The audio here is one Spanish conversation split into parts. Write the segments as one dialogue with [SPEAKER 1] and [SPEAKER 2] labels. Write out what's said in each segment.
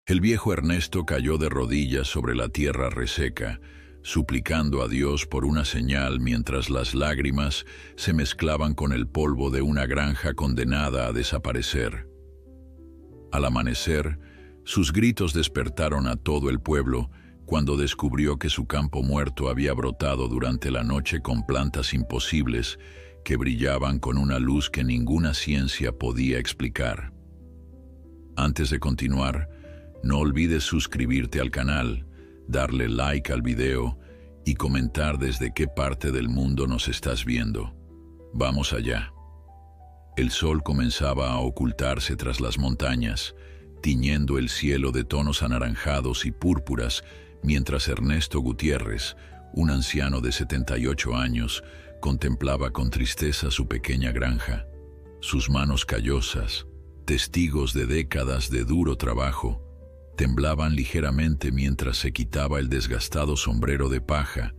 [SPEAKER 1] El viejo Ernesto cayó de rodillas sobre la tierra reseca, suplicando a Dios por una señal mientras las lágrimas se mezclaban con el polvo de una granja condenada a desaparecer. Al amanecer, sus gritos despertaron a todo el pueblo cuando descubrió que su campo muerto había brotado durante la noche con plantas imposibles que brillaban con una luz que ninguna ciencia podía explicar. Antes de continuar, no olvides suscribirte al canal, darle like al video y comentar desde qué parte del mundo nos estás viendo. Vamos allá. El sol comenzaba a ocultarse tras las montañas, tiñendo el cielo de tonos anaranjados y púrpuras, mientras Ernesto Gutiérrez, un anciano de 78 años, contemplaba con tristeza su pequeña granja. Sus manos callosas, testigos de décadas de duro trabajo, temblaban ligeramente mientras se quitaba el desgastado sombrero de paja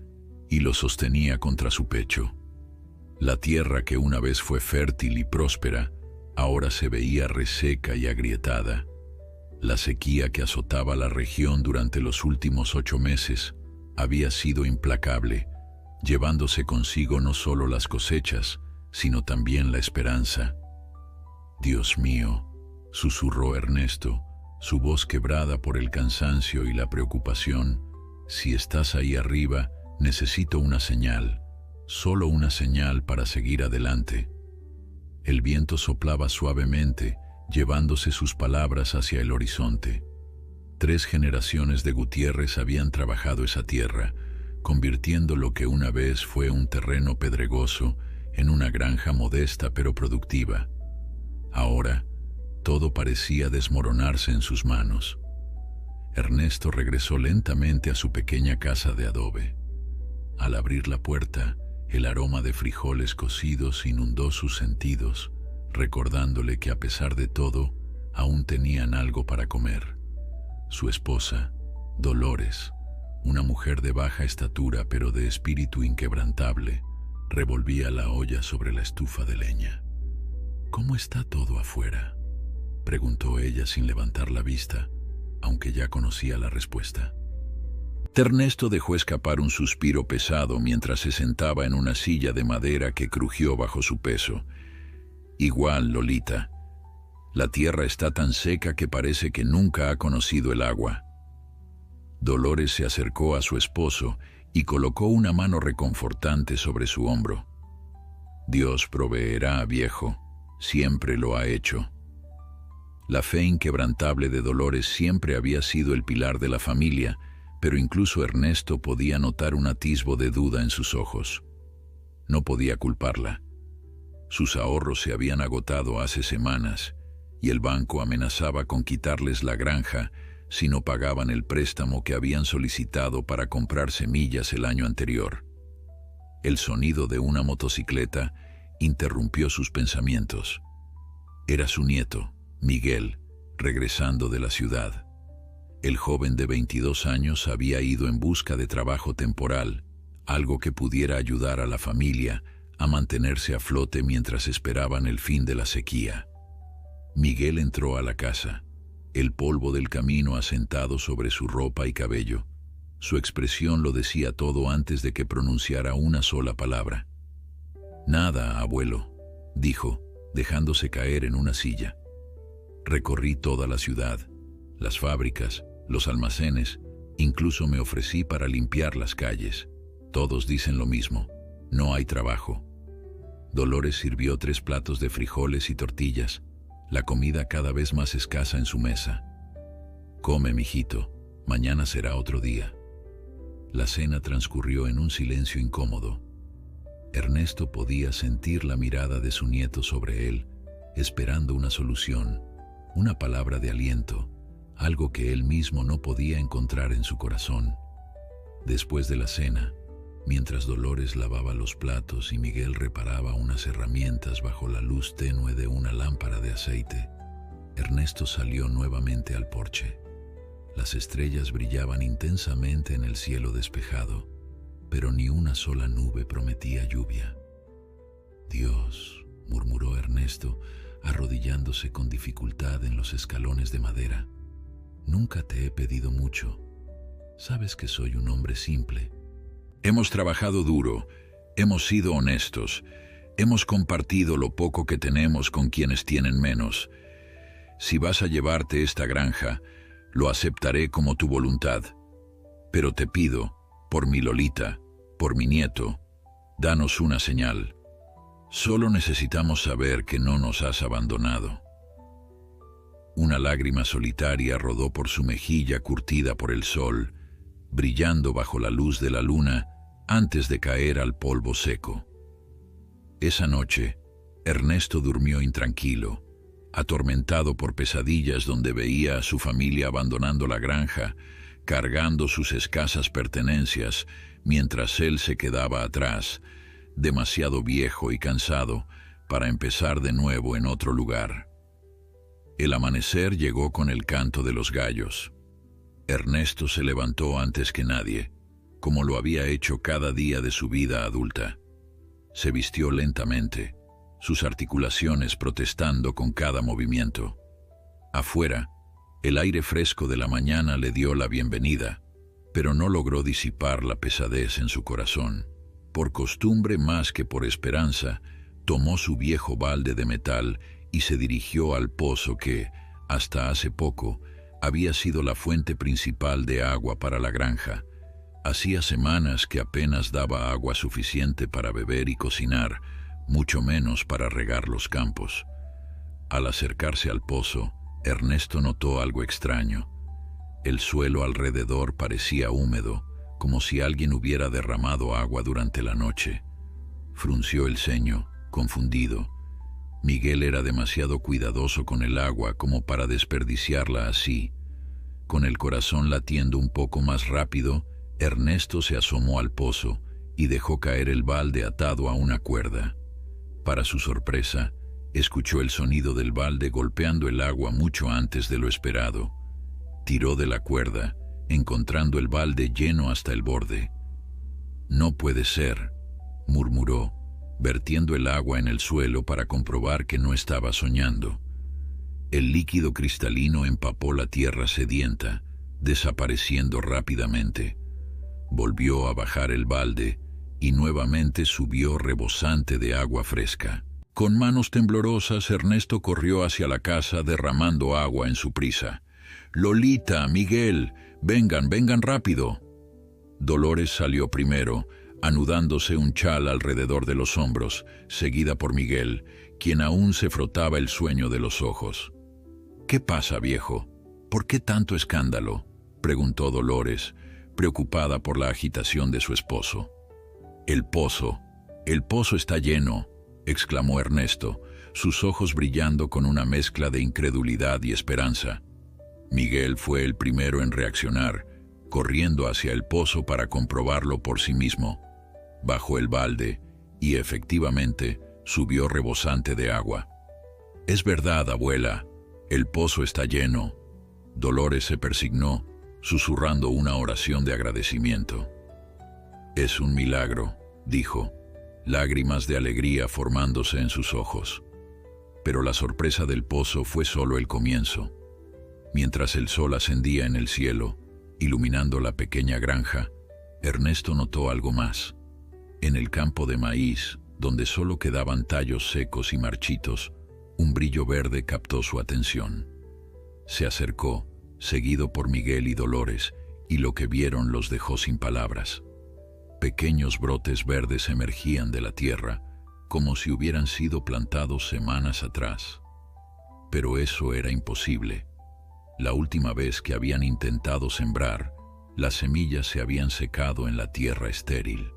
[SPEAKER 1] y lo sostenía contra su pecho. La tierra que una vez fue fértil y próspera, ahora se veía reseca y agrietada. La sequía que azotaba la región durante los últimos 8 meses había sido implacable, llevándose consigo no solo las cosechas, sino también la esperanza. «Dios mío», susurró Ernesto, su voz quebrada por el cansancio y la preocupación, «si estás ahí arriba, necesito una señal, solo una señal para seguir adelante». El viento soplaba suavemente, llevándose sus palabras hacia el horizonte. 3 generaciones de Gutiérrez habían trabajado esa tierra, convirtiendo lo que una vez fue un terreno pedregoso en una granja modesta pero productiva. Ahora, todo parecía desmoronarse en sus manos. Ernesto regresó lentamente a su pequeña casa de adobe. Al abrir la puerta, el aroma de frijoles cocidos inundó sus sentidos, recordándole que a pesar de todo, aún tenían algo para comer. Su esposa, Dolores, una mujer de baja estatura pero de espíritu inquebrantable, revolvía la olla sobre la estufa de leña. «¿Cómo está todo afuera?», preguntó ella sin levantar la vista, aunque ya conocía la respuesta. Ernesto dejó escapar un suspiro pesado mientras se sentaba en una silla de madera que crujió bajo su peso. «Igual, Lolita. La tierra está tan seca que parece que nunca ha conocido el agua». Dolores se acercó a su esposo y colocó una mano reconfortante sobre su hombro. «Dios proveerá, viejo. Siempre lo ha hecho». La fe inquebrantable de Dolores siempre había sido el pilar de la familia, pero incluso Ernesto podía notar un atisbo de duda en sus ojos. No podía culparla. Sus ahorros se habían agotado hace semanas, y el banco amenazaba con quitarles la granja si no pagaban el préstamo que habían solicitado para comprar semillas el año anterior. El sonido de una motocicleta interrumpió sus pensamientos. Era su nieto, Miguel, regresando de la ciudad. El joven de 22 años había ido en busca de trabajo temporal, algo que pudiera ayudar a la familia a mantenerse a flote mientras esperaban el fin de la sequía. Miguel entró a la casa, el polvo del camino asentado sobre su ropa y cabello. Su expresión lo decía todo antes de que pronunciara una sola palabra. «Nada, abuelo», dijo, dejándose caer en una silla. «Recorrí toda la ciudad, las fábricas, los almacenes, incluso me ofrecí para limpiar las calles. Todos dicen lo mismo, no hay trabajo». Dolores sirvió 3 platos de frijoles y tortillas, la comida cada vez más escasa en su mesa. «Come, mijito, mañana será otro día». La cena transcurrió en un silencio incómodo. Ernesto podía sentir la mirada de su nieto sobre él, esperando una solución, una palabra de aliento, algo que él mismo no podía encontrar en su corazón. Después de la cena, mientras Dolores lavaba los platos y Miguel reparaba unas herramientas bajo la luz tenue de una lámpara de aceite, Ernesto salió nuevamente al porche. Las estrellas brillaban intensamente en el cielo despejado, pero ni una sola nube prometía lluvia. «Dios», murmuró Ernesto, arrodillándose con dificultad en los escalones de madera, Nunca te he pedido mucho. Sabes que soy un hombre simple. Hemos trabajado duro, hemos sido honestos, hemos compartido lo poco que tenemos con quienes tienen menos. Si vas a llevarte esta granja, lo aceptaré como tu voluntad. Pero te pido, por mi Lolita, por mi nieto, danos una señal. Solo necesitamos saber que no nos has abandonado. Una lágrima solitaria rodó por su mejilla curtida por el sol, brillando bajo la luz de la luna antes de caer al polvo seco. Esa noche, Ernesto durmió intranquilo, atormentado por pesadillas donde veía a su familia abandonando la granja, cargando sus escasas pertenencias, mientras él se quedaba atrás, demasiado viejo y cansado para empezar de nuevo en otro lugar. El amanecer llegó con el canto de los gallos. Ernesto se levantó antes que nadie, como lo había hecho cada día de su vida adulta. Se vistió lentamente, sus articulaciones protestando con cada movimiento. Afuera, el aire fresco de la mañana le dio la bienvenida, pero no logró disipar la pesadez en su corazón. Por costumbre más que por esperanza, tomó su viejo balde de metal y se dirigió al pozo que, hasta hace poco, había sido la fuente principal de agua para la granja. Hacía semanas que apenas daba agua suficiente para beber y cocinar, mucho menos para regar los campos. Al acercarse al pozo, Ernesto notó algo extraño. El suelo alrededor parecía húmedo, como si alguien hubiera derramado agua durante la noche. Frunció el ceño, confundido. Miguel era demasiado cuidadoso con el agua como para desperdiciarla así. Con el corazón latiendo un poco más rápido, Ernesto se asomó al pozo y dejó caer el balde atado a una cuerda. Para su sorpresa, escuchó el sonido del balde golpeando el agua mucho antes de lo esperado. Tiró de la cuerda, encontrando el balde lleno hasta el borde. «No puede ser», murmuró, vertiendo el agua en el suelo para comprobar que no estaba soñando. El líquido cristalino empapó la tierra sedienta, desapareciendo rápidamente. Volvió a bajar el balde y nuevamente subió rebosante de agua fresca. Con manos temblorosas, Ernesto corrió hacia la casa derramando agua en su prisa. «Lolita, Miguel, vengan, vengan rápido». Dolores salió primero, anudándose un chal alrededor de los hombros, seguida por Miguel, quien aún se frotaba el sueño de los ojos. «¿Qué pasa, viejo? ¿Por qué tanto escándalo?», preguntó Dolores, preocupada por la agitación de su esposo. El pozo está lleno», exclamó Ernesto, sus ojos brillando con una mezcla de incredulidad y esperanza. Miguel fue el primero en reaccionar, corriendo hacia el pozo para comprobarlo por sí mismo. Bajó el balde y, efectivamente, subió rebosante de agua. «Es verdad, abuela, el pozo está lleno». Dolores se persignó, susurrando una oración de agradecimiento. «Es un milagro», dijo, lágrimas de alegría formándose en sus ojos. Pero la sorpresa del pozo fue solo el comienzo. Mientras el sol ascendía en el cielo, iluminando la pequeña granja, Ernesto notó algo más. En el campo de maíz, donde solo quedaban tallos secos y marchitos, un brillo verde captó su atención. Se acercó, seguido por Miguel y Dolores, y lo que vieron los dejó sin palabras. Pequeños brotes verdes emergían de la tierra, como si hubieran sido plantados semanas atrás. Pero eso era imposible. La última vez que habían intentado sembrar, las semillas se habían secado en la tierra estéril.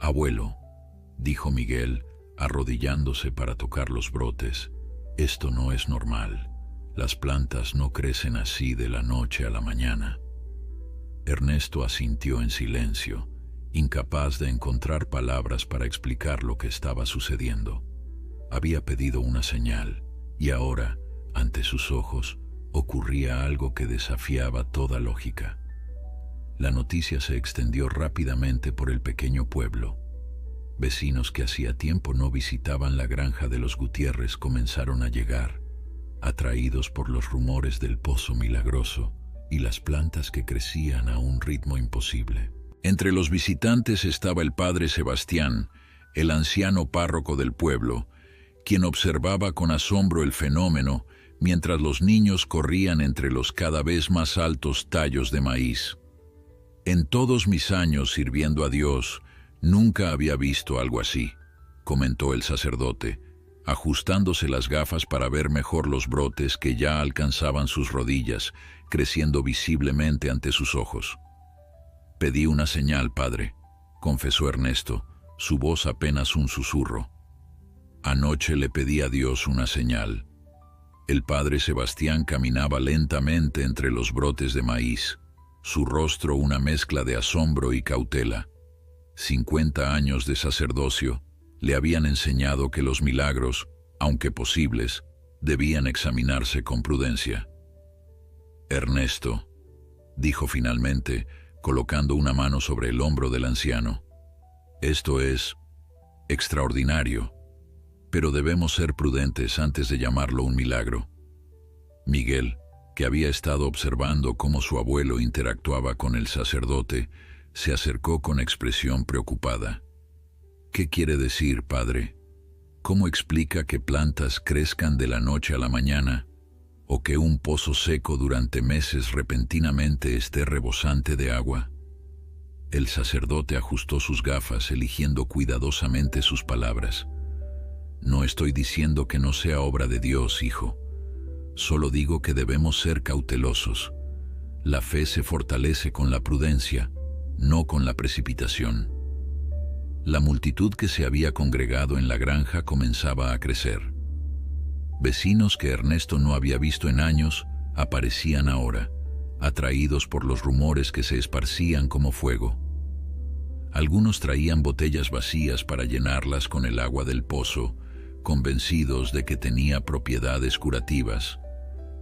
[SPEAKER 1] «Abuelo», dijo Miguel, arrodillándose para tocar los brotes, «esto no es normal. Las plantas no crecen así de la noche a la mañana». Ernesto asintió en silencio, incapaz de encontrar palabras para explicar lo que estaba sucediendo. Había pedido una señal, y ahora, ante sus ojos, ocurría algo que desafiaba toda lógica. La noticia se extendió rápidamente por el pequeño pueblo. Vecinos que hacía tiempo no visitaban la granja de los Gutiérrez comenzaron a llegar. atraídos por los rumores del pozo milagroso y las plantas que crecían a un ritmo imposible. Entre los visitantes estaba el padre Sebastián, el anciano párroco del pueblo, quien observaba con asombro el fenómeno mientras los niños corrían entre los cada vez más altos tallos de maíz. En todos mis años sirviendo a Dios, nunca había visto algo así, comentó el sacerdote, ajustándose las gafas para ver mejor los brotes que ya alcanzaban sus rodillas, creciendo visiblemente ante sus ojos. «Pedí una señal, padre», confesó Ernesto, su voz apenas un susurro. «Anoche le pedí a Dios una señal». El padre Sebastián caminaba lentamente entre los brotes de maíz, su rostro una mezcla de asombro y cautela. 50 años de sacerdocio le habían enseñado que los milagros, aunque posibles, debían examinarse con prudencia. «Ernesto», dijo finalmente, colocando una mano sobre el hombro del anciano, «esto es extraordinario, pero debemos ser prudentes antes de llamarlo un milagro». Miguel, que había estado observando cómo su abuelo interactuaba con el sacerdote, se acercó con expresión preocupada. «¿Qué quiere decir, padre? ¿Cómo explica que plantas crezcan de la noche a la mañana, o que un pozo seco durante meses repentinamente esté rebosante de agua?» El sacerdote ajustó sus gafas, eligiendo cuidadosamente sus palabras. «No estoy diciendo que no sea obra de Dios, hijo. Solo digo que debemos ser cautelosos. La fe se fortalece con la prudencia, no con la precipitación». La multitud que se había congregado en la granja comenzaba a crecer. Vecinos que Ernesto no había visto en años aparecían ahora, atraídos por los rumores que se esparcían como fuego. Algunos traían botellas vacías para llenarlas con el agua del pozo, convencidos de que tenía propiedades curativas.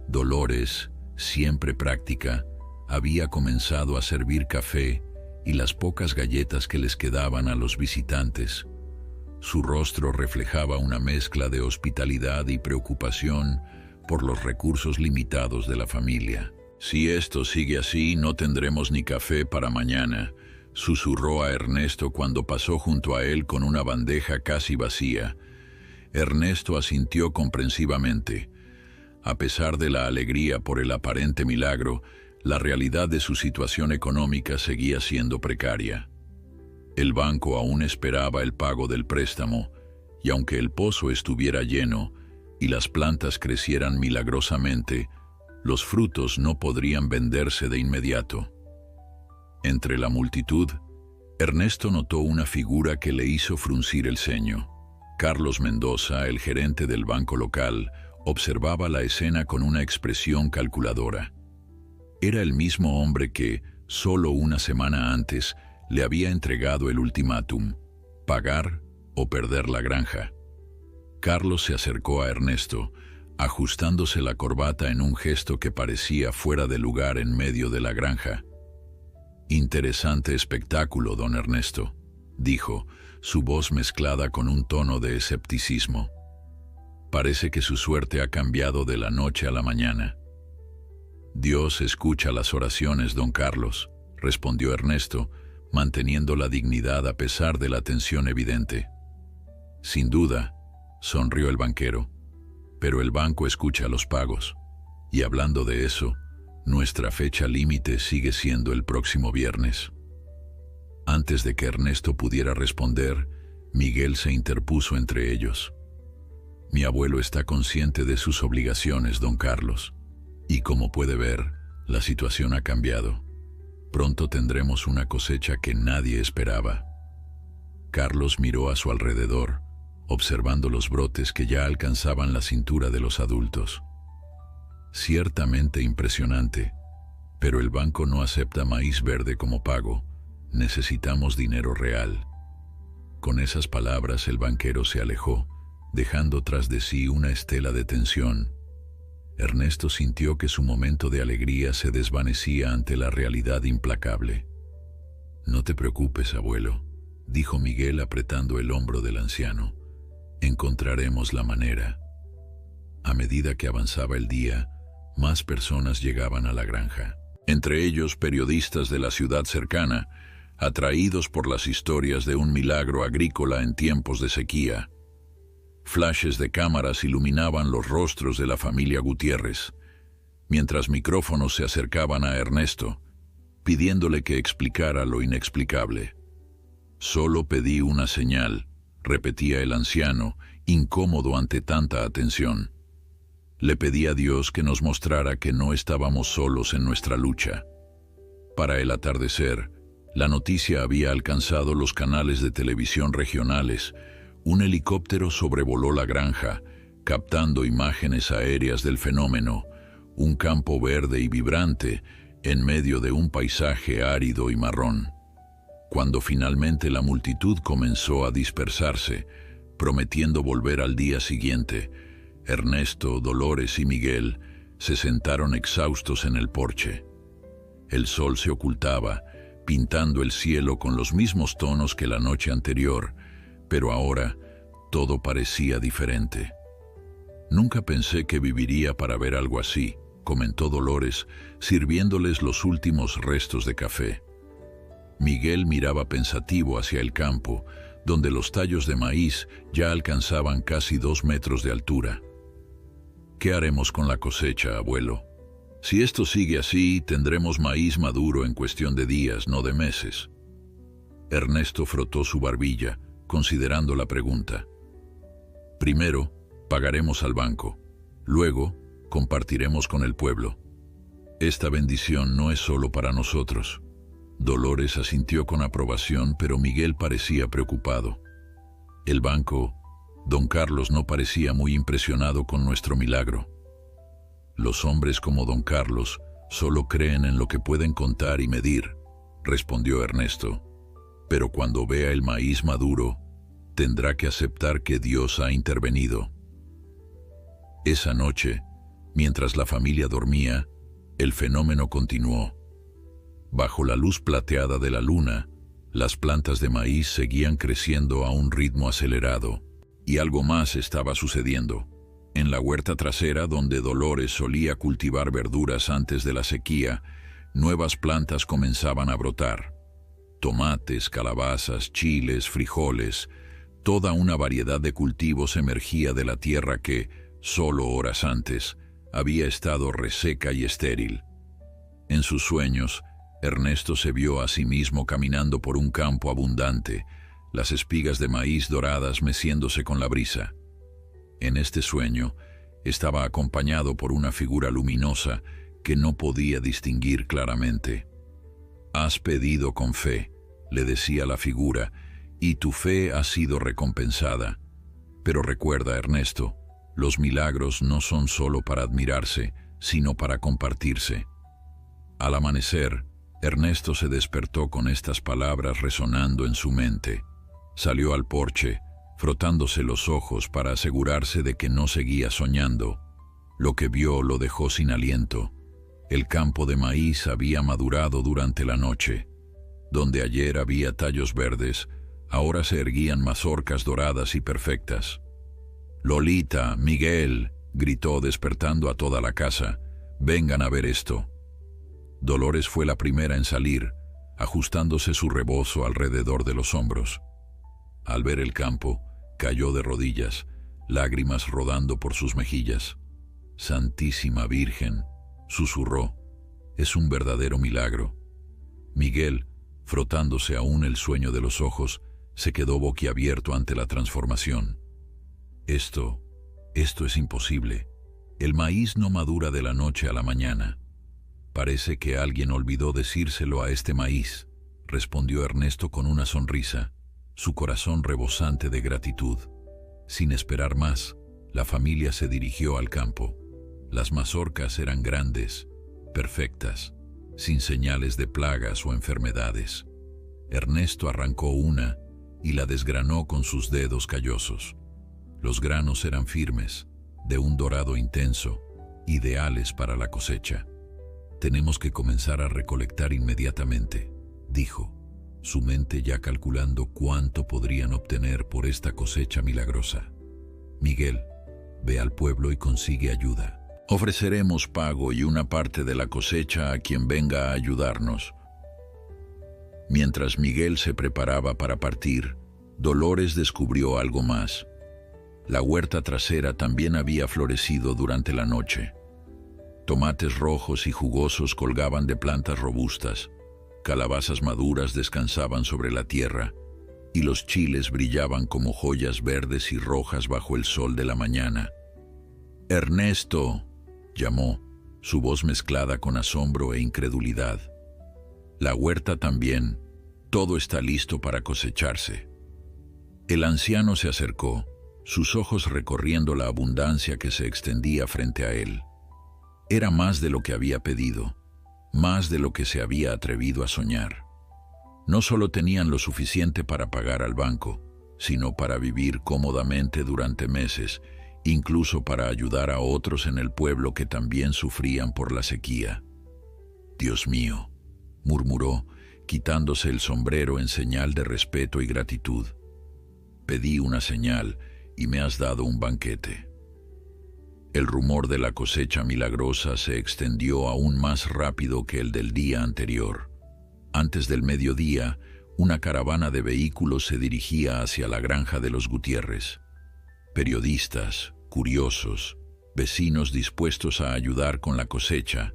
[SPEAKER 1] Dolores, siempre práctica, había comenzado a servir café y las pocas galletas que les quedaban a los visitantes. Su rostro reflejaba una mezcla de hospitalidad y preocupación por los recursos limitados de la familia. «Si esto sigue así, no tendremos ni café para mañana», susurró a Ernesto cuando pasó junto a él con una bandeja casi vacía. Ernesto asintió comprensivamente. A pesar de la alegría por el aparente milagro, la realidad de su situación económica seguía siendo precaria. El banco aún esperaba el pago del préstamo, y aunque el pozo estuviera lleno y las plantas crecieran milagrosamente, los frutos no podrían venderse de inmediato. Entre la multitud, Ernesto notó una figura que le hizo fruncir el ceño. Carlos Mendoza, el gerente del banco local, observaba la escena con una expresión calculadora. Era el mismo hombre que, solo una semana antes, le había entregado el ultimátum: pagar o perder la granja. Carlos se acercó a Ernesto, ajustándose la corbata en un gesto que parecía fuera de lugar en medio de la granja. «Interesante espectáculo, don Ernesto», dijo, su voz mezclada con un tono de escepticismo. «Parece que su suerte ha cambiado de la noche a la mañana». «Dios escucha las oraciones, don Carlos», respondió Ernesto, manteniendo la dignidad a pesar de la tensión evidente. «Sin duda», sonrió el banquero, «pero el banco escucha los pagos. Y hablando de eso, nuestra fecha límite sigue siendo el próximo viernes». Antes de que Ernesto pudiera responder, Miguel se interpuso entre ellos. «Mi abuelo está consciente de sus obligaciones, don Carlos. Y como puede ver, la situación ha cambiado. Pronto tendremos una cosecha que nadie esperaba». Carlos miró a su alrededor, observando los brotes que ya alcanzaban la cintura de los adultos. «Ciertamente impresionante, pero el banco no acepta maíz verde como pago. Necesitamos dinero real». Con esas palabras el banquero se alejó, dejando tras de sí una estela de tensión. Ernesto sintió que su momento de alegría se desvanecía ante la realidad implacable. «No te preocupes, abuelo», dijo Miguel apretando el hombro del anciano. «Encontraremos la manera». A medida que avanzaba el día, más personas llegaban a la granja. Entre ellos periodistas de la ciudad cercana, atraídos por las historias de un milagro agrícola en tiempos de sequía. Flashes de cámaras iluminaban los rostros de la familia Gutiérrez, mientras micrófonos se acercaban a Ernesto, pidiéndole que explicara lo inexplicable. «Solo pedí una señal», repetía el anciano, incómodo ante tanta atención. Le pedí a Dios que nos mostrara que no estábamos solos en nuestra lucha. Para el atardecer, la noticia había alcanzado los canales de televisión regionales. Un helicóptero sobrevoló la granja, captando imágenes aéreas del fenómeno, un campo verde y vibrante en medio de un paisaje árido y marrón. Cuando finalmente la multitud comenzó a dispersarse, prometiendo volver al día siguiente, Ernesto, Dolores y Miguel se sentaron exhaustos en el porche. El sol se ocultaba, pintando el cielo con los mismos tonos que la noche anterior, pero ahora todo parecía diferente. «Nunca pensé que viviría para ver algo así», comentó Dolores, sirviéndoles los últimos restos de café. Miguel miraba pensativo hacia el campo, donde los tallos de maíz ya alcanzaban casi 2 metros de altura. «¿Qué haremos con la cosecha, abuelo? Si esto sigue así, tendremos maíz maduro en cuestión de días, no de meses». Ernesto frotó su barbilla, considerando la pregunta. «Primero, pagaremos al banco. Luego, compartiremos con el pueblo. Esta bendición no es solo para nosotros». Dolores asintió con aprobación, pero Miguel parecía preocupado. El banco, don Carlos, no parecía muy impresionado con nuestro milagro. «Los hombres como don Carlos solo creen en lo que pueden contar y medir», respondió Ernesto. «Pero cuando vea el maíz maduro, tendrá que aceptar que Dios ha intervenido». Esa noche, mientras la familia dormía, el fenómeno continuó. Bajo la luz plateada de la luna, las plantas de maíz seguían creciendo a un ritmo acelerado, y algo más estaba sucediendo. En la huerta trasera, donde Dolores solía cultivar verduras antes de la sequía, nuevas plantas comenzaban a brotar. Tomates, calabazas, chiles, frijoles, toda una variedad de cultivos emergía de la tierra que, solo horas antes, había estado reseca y estéril. En sus sueños, Ernesto se vio a sí mismo caminando por un campo abundante, las espigas de maíz doradas meciéndose con la brisa. En este sueño, estaba acompañado por una figura luminosa que no podía distinguir claramente. «Has pedido con fe», le decía la figura, «y tu fe ha sido recompensada. Pero recuerda, Ernesto, los milagros no son solo para admirarse, sino para compartirse». Al amanecer, Ernesto se despertó con estas palabras resonando en su mente. Salió al porche, frotándose los ojos para asegurarse de que no seguía soñando. Lo que vio lo dejó sin aliento. El campo de maíz había madurado durante la noche. Donde ayer había tallos verdes, ahora se erguían mazorcas doradas y perfectas. «Lolita, Miguel», gritó despertando a toda la casa, «vengan a ver esto». Dolores fue la primera en salir, ajustándose su rebozo alrededor de los hombros. Al ver el campo, cayó de rodillas, lágrimas rodando por sus mejillas. «Santísima Virgen», susurró, «es un verdadero milagro». Miguel, frotándose aún el sueño de los ojos, se quedó boquiabierto ante la transformación. Esto es imposible. El maíz no madura de la noche a la mañana». «Parece que alguien olvidó decírselo a este maíz», respondió Ernesto con una sonrisa, su corazón rebosante de gratitud. Sin esperar más, la familia se dirigió al campo. Las mazorcas eran grandes, perfectas, sin señales de plagas o enfermedades. Ernesto arrancó una y la desgranó con sus dedos callosos. Los granos eran firmes, de un dorado intenso, ideales para la cosecha. «Tenemos que comenzar a recolectar inmediatamente», dijo, su mente ya calculando cuánto podrían obtener por esta cosecha milagrosa. «Miguel, Ve al pueblo y consigue ayuda. Ofreceremos pago y una parte de la cosecha a quien venga a ayudarnos. Mientras Miguel se preparaba para partir, Dolores descubrió algo más. La huerta trasera también había florecido durante la noche. Tomates rojos y jugosos colgaban de plantas robustas, calabazas maduras descansaban sobre la tierra, y los chiles brillaban como joyas verdes y rojas bajo el sol de la mañana. «Ernesto», llamó, su voz mezclada con asombro e incredulidad. «La huerta también, todo está listo para cosecharse». El anciano se acercó, sus ojos recorriendo la abundancia que se extendía frente a él. Era más de lo que había pedido, más de lo que se había atrevido a soñar. No solo tenían lo suficiente para pagar al banco, sino para vivir cómodamente durante meses, incluso para ayudar a otros en el pueblo que también sufrían por la sequía. «Dios mío», murmuró, quitándose el sombrero en señal de respeto y gratitud. «Pedí una señal y me has dado un banquete». El rumor de la cosecha milagrosa se extendió aún más rápido que el del día anterior. Antes del mediodía, una caravana de vehículos se dirigía hacia la granja de los Gutiérrez. Periodistas, curiosos, vecinos dispuestos a ayudar con la cosecha,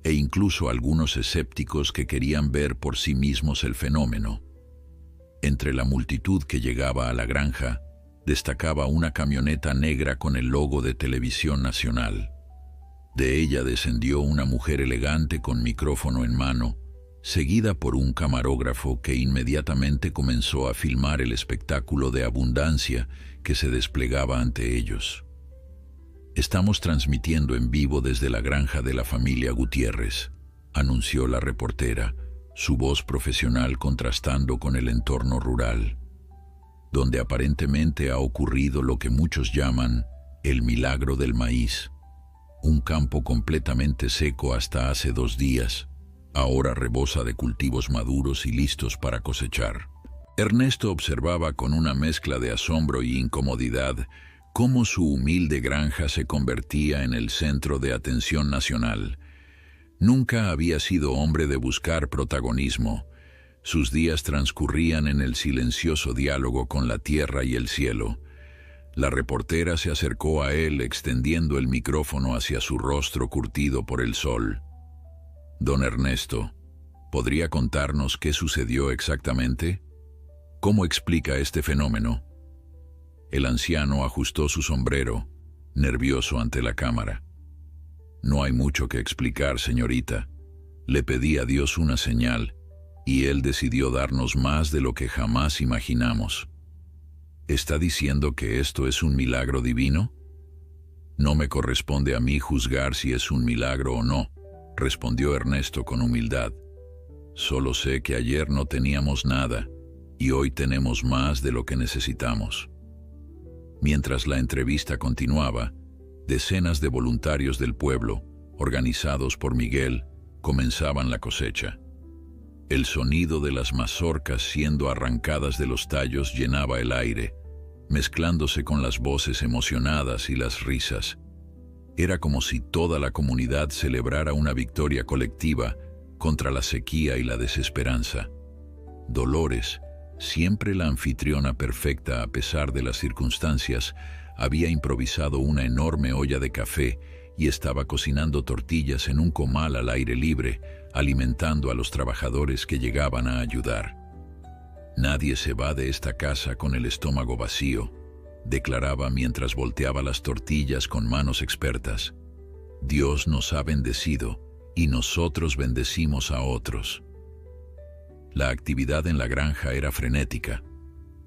[SPEAKER 1] e incluso algunos escépticos que querían ver por sí mismos el fenómeno. Entre la multitud que llegaba a la granja, destacaba una camioneta negra con el logo de Televisión Nacional. De ella descendió una mujer elegante con micrófono en mano, seguida por un camarógrafo que inmediatamente comenzó a filmar el espectáculo de abundancia que se desplegaba ante ellos. «Estamos transmitiendo en vivo desde la granja de la familia Gutiérrez», anunció la reportera, su voz profesional contrastando con el entorno rural, donde aparentemente ha ocurrido lo que muchos llaman el milagro del maíz. Un campo completamente seco hasta hace 2 días, ahora rebosa de cultivos maduros y listos para cosechar. Ernesto observaba con una mezcla de asombro y incomodidad cómo su humilde granja se convertía en el centro de atención nacional. Nunca había sido hombre de buscar protagonismo. Sus días transcurrían en el silencioso diálogo con la tierra y el cielo. La reportera se acercó a él extendiendo el micrófono hacia su rostro curtido por el sol. «Don Ernesto, ¿podría contarnos qué sucedió exactamente? ¿Cómo explica este fenómeno?» El anciano ajustó su sombrero, nervioso ante la cámara. «No hay mucho que explicar, señorita. Le pedí a Dios una señal, y Él decidió darnos más de lo que jamás imaginamos». ¿Está diciendo que esto es un milagro divino? «No me corresponde a mí juzgar si es un milagro o no», respondió Ernesto con humildad. «Solo sé que ayer no teníamos nada, y hoy tenemos más de lo que necesitamos». Mientras la entrevista continuaba, decenas de voluntarios del pueblo, organizados por Miguel, comenzaban la cosecha. El sonido de las mazorcas siendo arrancadas de los tallos llenaba el aire, mezclándose con las voces emocionadas y las risas. Era como si toda la comunidad celebrara una victoria colectiva contra la sequía y la desesperanza. Dolores, siempre la anfitriona perfecta a pesar de las circunstancias, había improvisado una enorme olla de café y estaba cocinando tortillas en un comal al aire libre, alimentando a los trabajadores que llegaban a ayudar. «Nadie se va de esta casa con el estómago vacío», declaraba mientras volteaba las tortillas con manos expertas. «Dios nos ha bendecido y nosotros bendecimos a otros». La actividad en la granja era frenética.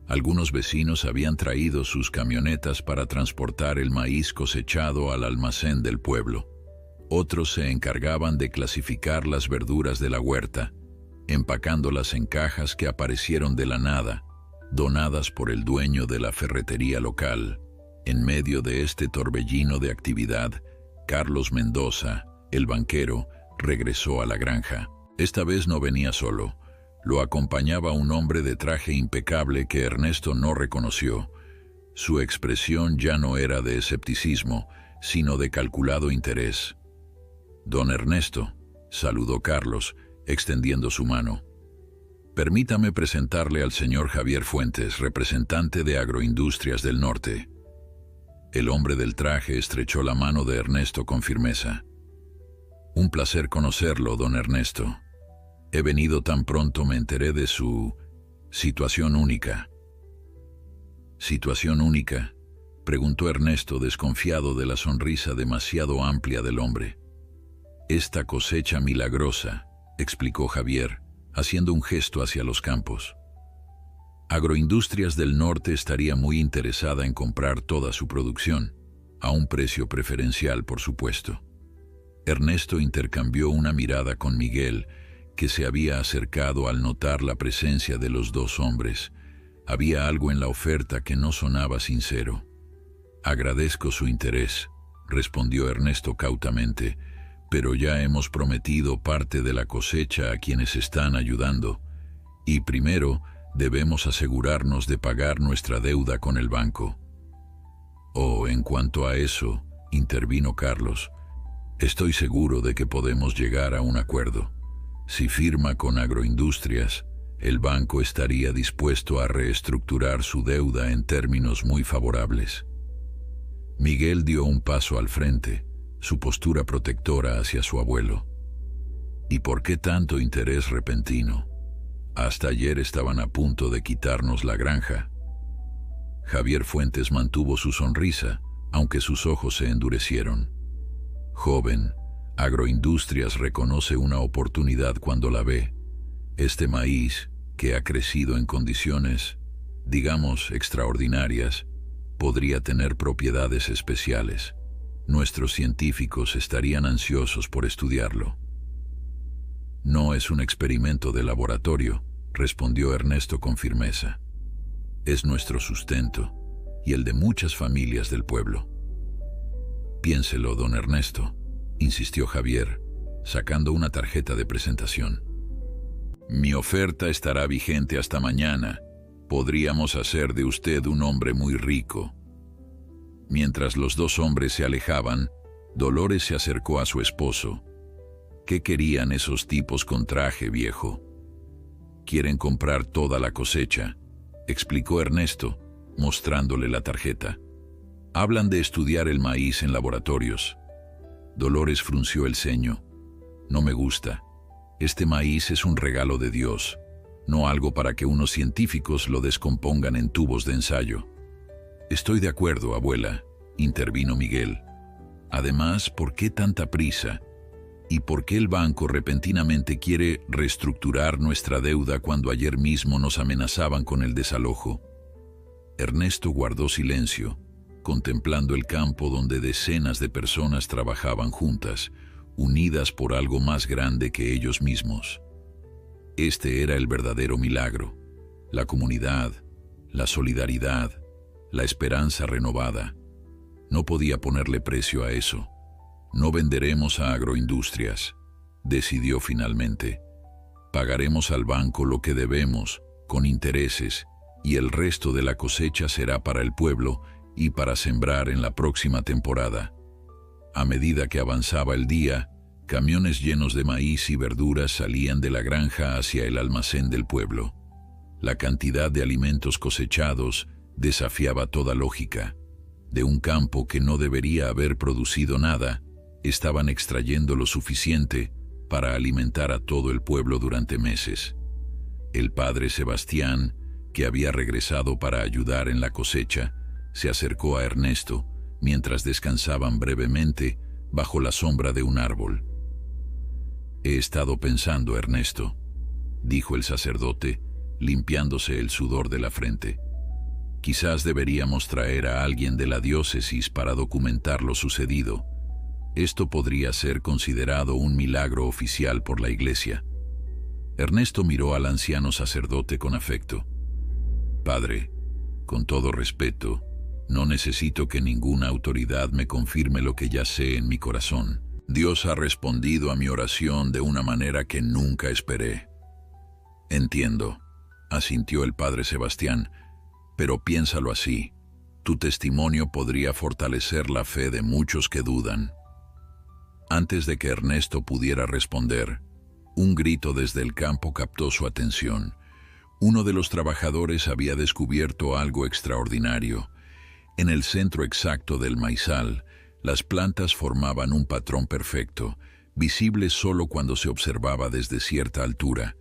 [SPEAKER 1] Algunos vecinos habían traído sus camionetas para transportar el maíz cosechado al almacén del pueblo. Otros se encargaban de clasificar las verduras de la huerta, empacándolas en cajas que aparecieron de la nada, donadas por el dueño de la ferretería local. En medio de este torbellino de actividad, Carlos Mendoza, el banquero, regresó a la granja. Esta vez no venía solo. Lo acompañaba un hombre de traje impecable que Ernesto no reconoció. Su expresión ya no era de escepticismo, sino de calculado interés. «Don Ernesto», saludó Carlos, extendiendo su mano. «Permítame presentarle al señor Javier Fuentes, representante de Agroindustrias del Norte». El hombre del traje estrechó la mano de Ernesto con firmeza. «Un placer conocerlo, don Ernesto. He venido tan pronto me enteré de su situación única». «¿Situación única?», preguntó Ernesto, desconfiado de la sonrisa demasiado amplia del hombre. «Esta cosecha milagrosa», explicó Javier, haciendo un gesto hacia los campos. Agroindustrias del Norte estaría muy interesada en comprar toda su producción, a un precio preferencial, por supuesto. Ernesto intercambió una mirada con Miguel, que se había acercado al notar la presencia de los dos hombres. Había algo en la oferta que no sonaba sincero. «Agradezco su interés», respondió Ernesto cautamente, «pero ya hemos prometido parte de la cosecha a quienes están ayudando, y primero debemos asegurarnos de pagar nuestra deuda con el banco». «Oh, en cuanto a eso», intervino Carlos, «estoy seguro de que podemos llegar a un acuerdo. Si firma con Agroindustrias, el banco estaría dispuesto a reestructurar su deuda en términos muy favorables». Miguel dio un paso al frente, su postura protectora hacia su abuelo. «¿Y por qué tanto interés repentino? Hasta ayer estaban a punto de quitarnos la granja». Javier Fuentes mantuvo su sonrisa, aunque sus ojos se endurecieron. «Joven, Agroindustrias reconoce una oportunidad cuando la ve. Este maíz, que ha crecido en condiciones, digamos, extraordinarias, podría tener propiedades especiales. Nuestros científicos estarían ansiosos por estudiarlo». «No es un experimento de laboratorio», respondió Ernesto con firmeza. «Es nuestro sustento y el de muchas familias del pueblo». «Piénselo, don Ernesto», insistió Javier, sacando una tarjeta de presentación. «Mi oferta estará vigente hasta mañana. Podríamos hacer de usted un hombre muy rico». Mientras los dos hombres se alejaban, Dolores se acercó a su esposo. «¿Qué querían esos tipos con traje, viejo?» «Quieren comprar toda la cosecha», explicó Ernesto, mostrándole la tarjeta. «Hablan de estudiar el maíz en laboratorios». Dolores frunció el ceño. «No me gusta. Este maíz es un regalo de Dios, no algo para que unos científicos lo descompongan en tubos de ensayo». «Estoy de acuerdo, abuela», intervino Miguel. «Además, ¿por qué tanta prisa? ¿Y por qué el banco repentinamente quiere reestructurar nuestra deuda cuando ayer mismo nos amenazaban con el desalojo?» Ernesto guardó silencio, contemplando el campo donde decenas de personas trabajaban juntas, unidas por algo más grande que ellos mismos. Este era el verdadero milagro: la comunidad, la solidaridad, la esperanza renovada. No podía ponerle precio a eso. «No venderemos a Agroindustrias», decidió finalmente. «Pagaremos al banco lo que debemos, con intereses, y el resto de la cosecha será para el pueblo y para sembrar en la próxima temporada». A medida que avanzaba el día, camiones llenos de maíz y verduras salían de la granja hacia el almacén del pueblo. La cantidad de alimentos cosechados desafiaba toda lógica. De un campo que no debería haber producido nada, estaban extrayendo lo suficiente para alimentar a todo el pueblo durante meses. El padre Sebastián, que había regresado para ayudar en la cosecha, se acercó a Ernesto mientras descansaban brevemente bajo la sombra de un árbol. «He estado pensando, Ernesto», dijo el sacerdote, limpiándose el sudor de la frente. «Quizás deberíamos traer a alguien de la diócesis para documentar lo sucedido. Esto podría ser considerado un milagro oficial por la Iglesia». Ernesto miró al anciano sacerdote con afecto. «Padre, con todo respeto, no necesito que ninguna autoridad me confirme lo que ya sé en mi corazón. Dios ha respondido a mi oración de una manera que nunca esperé». «Entiendo», asintió el padre Sebastián, «pero piénsalo así. Tu testimonio podría fortalecer la fe de muchos que dudan. Antes de que Ernesto pudiera responder, un grito desde el campo captó su atención. Uno de los trabajadores había descubierto algo extraordinario. En el centro exacto del maizal, las plantas formaban un patrón perfecto, visible solo cuando se observaba desde cierta altura.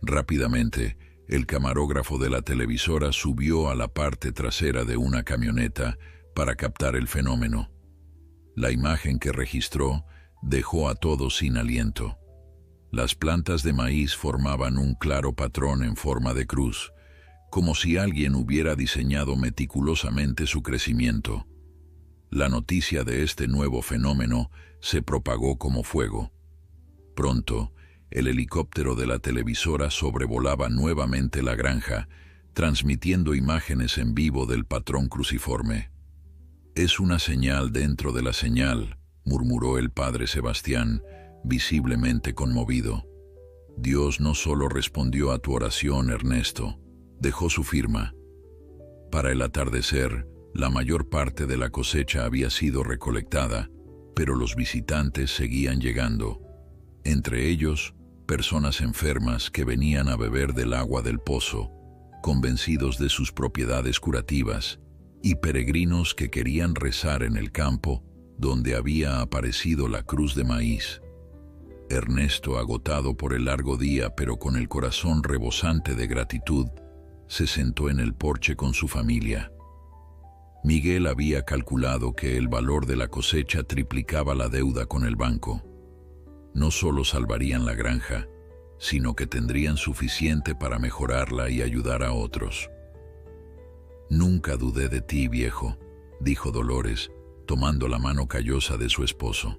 [SPEAKER 1] Rápidamente, el camarógrafo de la televisora subió a la parte trasera de una camioneta para captar el fenómeno. La imagen que registró dejó a todos sin aliento. Las plantas de maíz formaban un claro patrón en forma de cruz, como si alguien hubiera diseñado meticulosamente su crecimiento. La noticia de este nuevo fenómeno se propagó como fuego. Pronto, el helicóptero de la televisora sobrevolaba nuevamente la granja, transmitiendo imágenes en vivo del patrón cruciforme. «Es una señal dentro de la señal», murmuró el padre Sebastián, visiblemente conmovido. «Dios no solo respondió a tu oración, Ernesto, dejó su firma». Para el atardecer, la mayor parte de la cosecha había sido recolectada, pero los visitantes seguían llegando. Entre ellos, personas enfermas que venían a beber del agua del pozo, convencidos de sus propiedades curativas, y peregrinos que querían rezar en el campo donde había aparecido la cruz de maíz. Ernesto, agotado por el largo día pero con el corazón rebosante de gratitud, se sentó en el porche con su familia. Miguel había calculado que el valor de la cosecha triplicaba la deuda con el banco. No solo salvarían la granja, sino que tendrían suficiente para mejorarla y ayudar a otros. «Nunca dudé de ti, viejo», dijo Dolores, tomando la mano callosa de su esposo.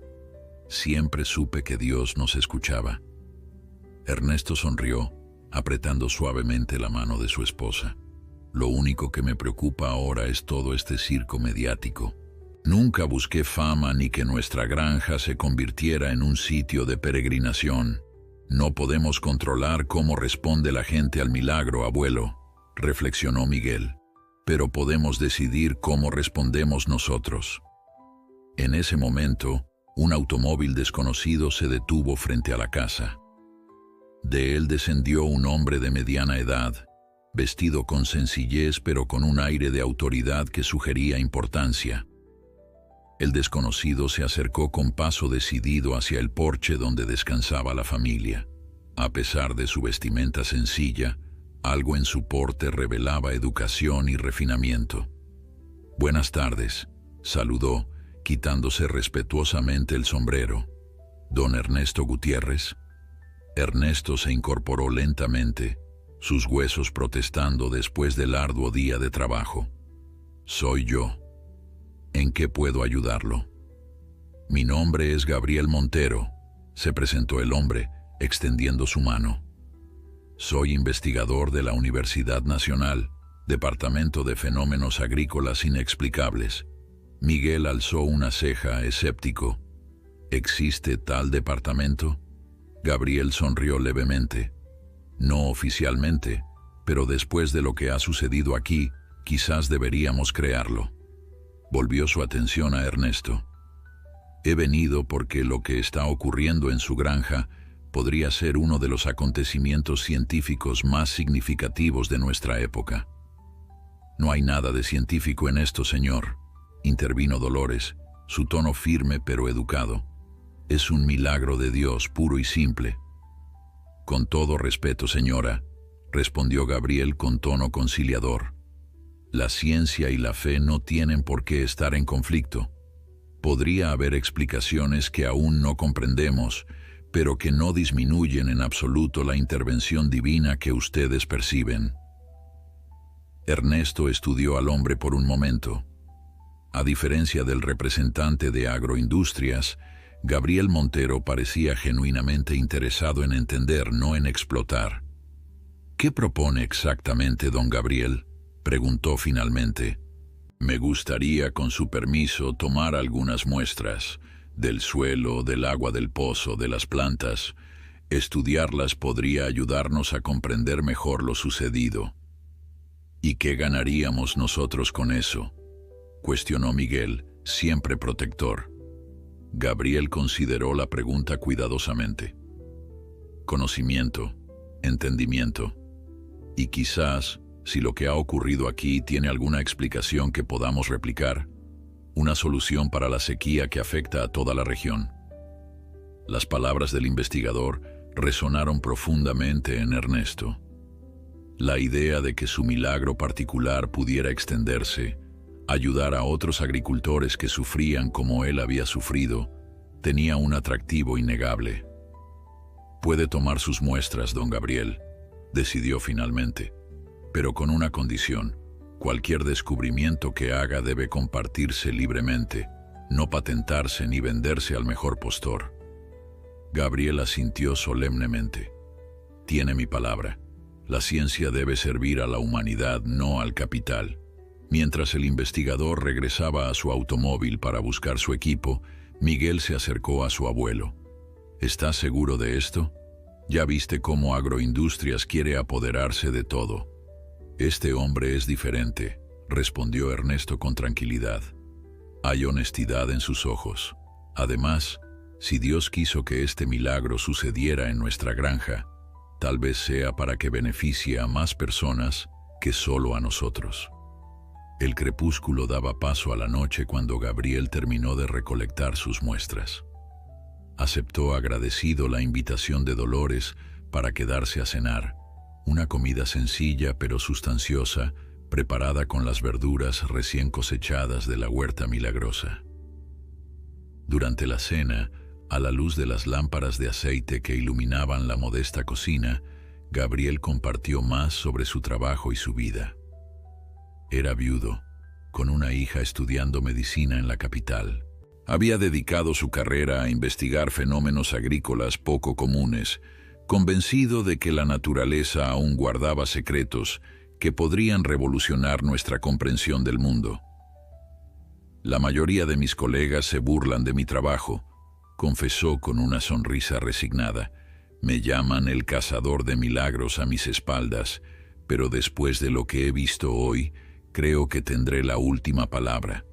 [SPEAKER 1] «Siempre supe que Dios nos escuchaba». Ernesto sonrió, apretando suavemente la mano de su esposa. «Lo único que me preocupa ahora es todo este circo mediático. Nunca busqué fama ni que nuestra granja se convirtiera en un sitio de peregrinación. No podemos controlar cómo responde la gente al milagro, abuelo», reflexionó Miguel. «Pero podemos decidir cómo respondemos nosotros». En ese momento, un automóvil desconocido se detuvo frente a la casa. De él descendió un hombre de mediana edad, vestido con sencillez pero con un aire de autoridad que sugería importancia. El desconocido se acercó con paso decidido hacia el porche donde descansaba la familia. A pesar de su vestimenta sencilla, algo en su porte revelaba educación y refinamiento. «Buenas tardes», saludó, quitándose respetuosamente el sombrero. «¿Don Ernesto Gutiérrez?» Ernesto se incorporó lentamente, sus huesos protestando después del arduo día de trabajo. «Soy yo. ¿En qué puedo ayudarlo?» «Mi nombre es Gabriel Montero», se presentó el hombre, extendiendo su mano. «Soy investigador de la Universidad Nacional, Departamento de Fenómenos Agrícolas Inexplicables». Miguel alzó una ceja, escéptico. «¿Existe tal departamento?» Gabriel sonrió levemente. «No oficialmente, pero después de lo que ha sucedido aquí, quizás deberíamos crearlo». Volvió su atención a Ernesto. «He venido porque lo que está ocurriendo en su granja podría ser uno de los acontecimientos científicos más significativos de nuestra época». «No hay nada de científico en esto, señor», intervino Dolores, su tono firme pero educado. «Es un milagro de Dios puro y simple». «Con todo respeto, señora», respondió Gabriel con tono conciliador. «La ciencia y la fe no tienen por qué estar en conflicto. Podría haber explicaciones que aún no comprendemos, pero que no disminuyen en absoluto la intervención divina que ustedes perciben». Ernesto estudió al hombre por un momento. A diferencia del representante de Agroindustrias, Gabriel Montero parecía genuinamente interesado en entender, no en explotar. «¿Qué propone exactamente, don Gabriel?», preguntó finalmente. «Me gustaría, con su permiso, tomar algunas muestras del suelo, del agua del pozo, de las plantas. Estudiarlas podría ayudarnos a comprender mejor lo sucedido». «¿Y qué ganaríamos nosotros con eso?», cuestionó Miguel, siempre protector. Gabriel consideró la pregunta cuidadosamente. Conocimiento, entendimiento, y quizás, si lo que ha ocurrido aquí tiene alguna explicación que podamos replicar, una solución para la sequía que afecta a toda la región. Las palabras del investigador resonaron profundamente en Ernesto. La idea de que su milagro particular pudiera extenderse, ayudar a otros agricultores que sufrían como él había sufrido, tenía un atractivo innegable. «Puede tomar sus muestras, don Gabriel», decidió finalmente, «pero con una condición. Cualquier descubrimiento que haga debe compartirse libremente, no patentarse ni venderse al mejor postor». Gabriel asintió solemnemente. «Tiene mi palabra. La ciencia debe servir a la humanidad, no al capital». Mientras el investigador regresaba a su automóvil para buscar su equipo, Miguel se acercó a su abuelo. «¿Estás seguro de esto? Ya viste cómo Agroindustrias quiere apoderarse de todo». «Este hombre es diferente», respondió Ernesto con tranquilidad. «Hay honestidad en sus ojos. Además, si Dios quiso que este milagro sucediera en nuestra granja, tal vez sea para que beneficie a más personas que solo a nosotros». El crepúsculo daba paso a la noche cuando Gabriel terminó de recolectar sus muestras. Aceptó agradecido la invitación de Dolores para quedarse a cenar, una comida sencilla pero sustanciosa, preparada con las verduras recién cosechadas de la huerta milagrosa. Durante la cena, a la luz de las lámparas de aceite que iluminaban la modesta cocina, Gabriel compartió más sobre su trabajo y su vida. Era viudo, con una hija estudiando medicina en la capital. Había dedicado su carrera a investigar fenómenos agrícolas poco comunes, convencido de que la naturaleza aún guardaba secretos que podrían revolucionar nuestra comprensión del mundo. «La mayoría de mis colegas se burlan de mi trabajo», confesó con una sonrisa resignada. «Me llaman el cazador de milagros a mis espaldas, pero después de lo que he visto hoy, creo que tendré la última palabra».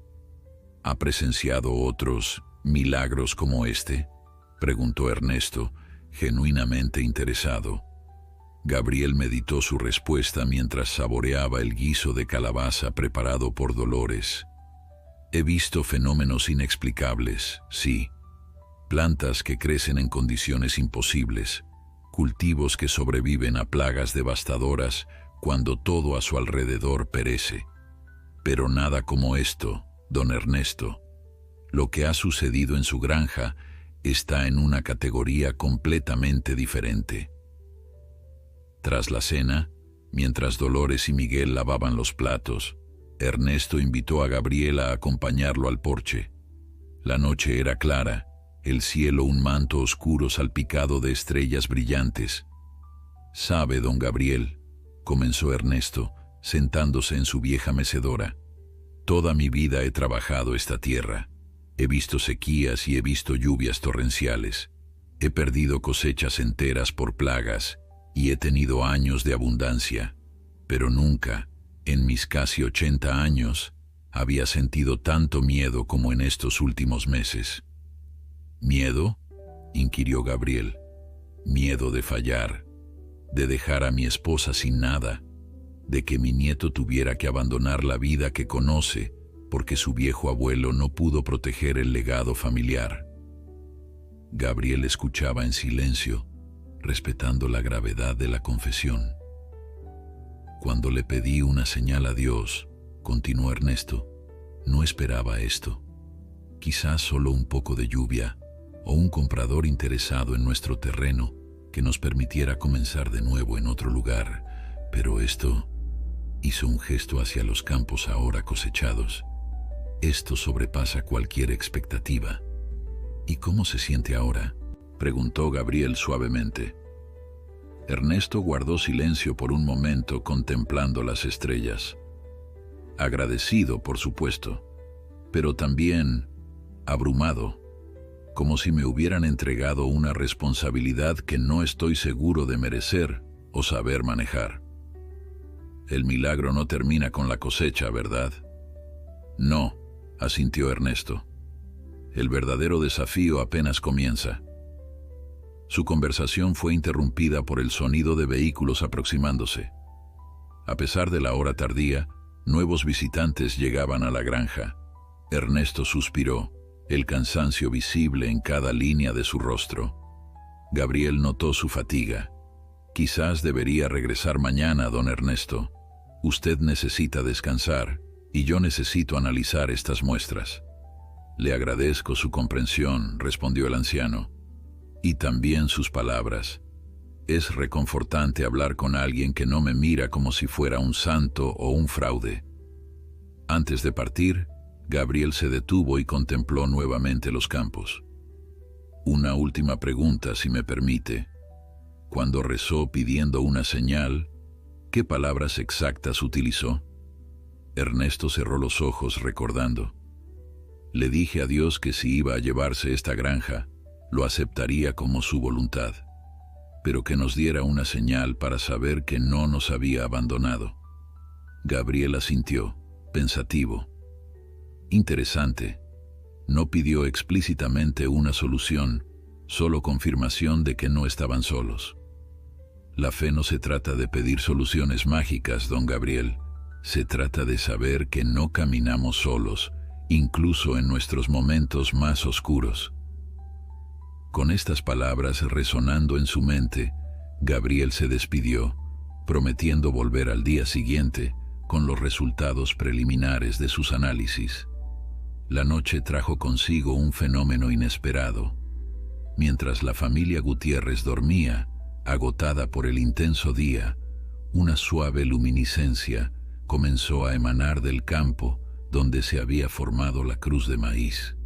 [SPEAKER 1] «¿Ha presenciado otros milagros como este?», preguntó Ernesto, genuinamente interesado. Gabriel meditó su respuesta mientras saboreaba el guiso de calabaza preparado por Dolores. «He visto fenómenos inexplicables, sí. Plantas que crecen en condiciones imposibles, cultivos que sobreviven a plagas devastadoras cuando todo a su alrededor perece. Pero nada como esto, don Ernesto. Lo que ha sucedido en su granja está en una categoría completamente diferente». Tras la cena, mientras Dolores y Miguel lavaban los platos, Ernesto invitó a Gabriel a acompañarlo al porche. La noche era clara, el cielo un manto oscuro salpicado de estrellas brillantes. «Sabe, don Gabriel», comenzó Ernesto, sentándose en su vieja mecedora, «toda mi vida he trabajado esta tierra. He visto sequías y he visto lluvias torrenciales. He perdido cosechas enteras por plagas y he tenido años de abundancia, pero nunca, en mis casi 80 años, había sentido tanto miedo como en estos últimos meses». «¿Miedo?», inquirió Gabriel. «Miedo de fallar, de dejar a mi esposa sin nada, de que mi nieto tuviera que abandonar la vida que conoce porque su viejo abuelo no pudo proteger el legado familiar». Gabriel escuchaba en silencio, respetando la gravedad de la confesión. «Cuando le pedí una señal a Dios», continuó Ernesto, «no esperaba esto. Quizás solo un poco de lluvia o un comprador interesado en nuestro terreno que nos permitiera comenzar de nuevo en otro lugar. Pero esto», hizo un gesto hacia los campos ahora cosechados, «esto sobrepasa cualquier expectativa». «¿Y cómo se siente ahora?», preguntó Gabriel suavemente. Ernesto guardó silencio por un momento contemplando las estrellas. Agradecido, por supuesto, pero también abrumado, como si me hubieran entregado una responsabilidad que no estoy seguro de merecer o saber manejar. «El milagro no termina con la cosecha, ¿verdad?». «No», asintió Ernesto. El verdadero desafío apenas comienza. Su conversación fue interrumpida por el sonido de vehículos aproximándose. A pesar de la hora tardía, nuevos visitantes llegaban a la granja. Ernesto suspiró, el cansancio visible en cada línea de su rostro. Gabriel notó su fatiga. Quizás debería regresar mañana, don Ernesto. Usted necesita descansar y yo necesito analizar estas muestras. Le agradezco su comprensión, respondió el anciano, y también sus palabras. Es reconfortante hablar con alguien que no me mira como si fuera un santo o un fraude. Antes de partir, Gabriel se detuvo y contempló nuevamente los campos. Una última pregunta, si me permite. Cuando rezó pidiendo una señal, ¿qué palabras exactas utilizó? Ernesto cerró los ojos recordando. Le dije a Dios que si iba a llevarse esta granja, lo aceptaría como su voluntad, pero que nos diera una señal para saber que no nos había abandonado. Gabriel asintió, pensativo. Interesante. No pidió explícitamente una solución, solo confirmación de que no estaban solos. La fe no se trata de pedir soluciones mágicas, don Gabriel. Se trata de saber que no caminamos solos, incluso en nuestros momentos más oscuros. Con estas palabras resonando en su mente, Gabriel se despidió, prometiendo volver al día siguiente con los resultados preliminares de sus análisis. La noche trajo consigo un fenómeno inesperado. Mientras la familia Gutiérrez dormía, agotada por el intenso día, una suave luminiscencia comenzó a emanar del campo donde se había formado la cruz de maíz.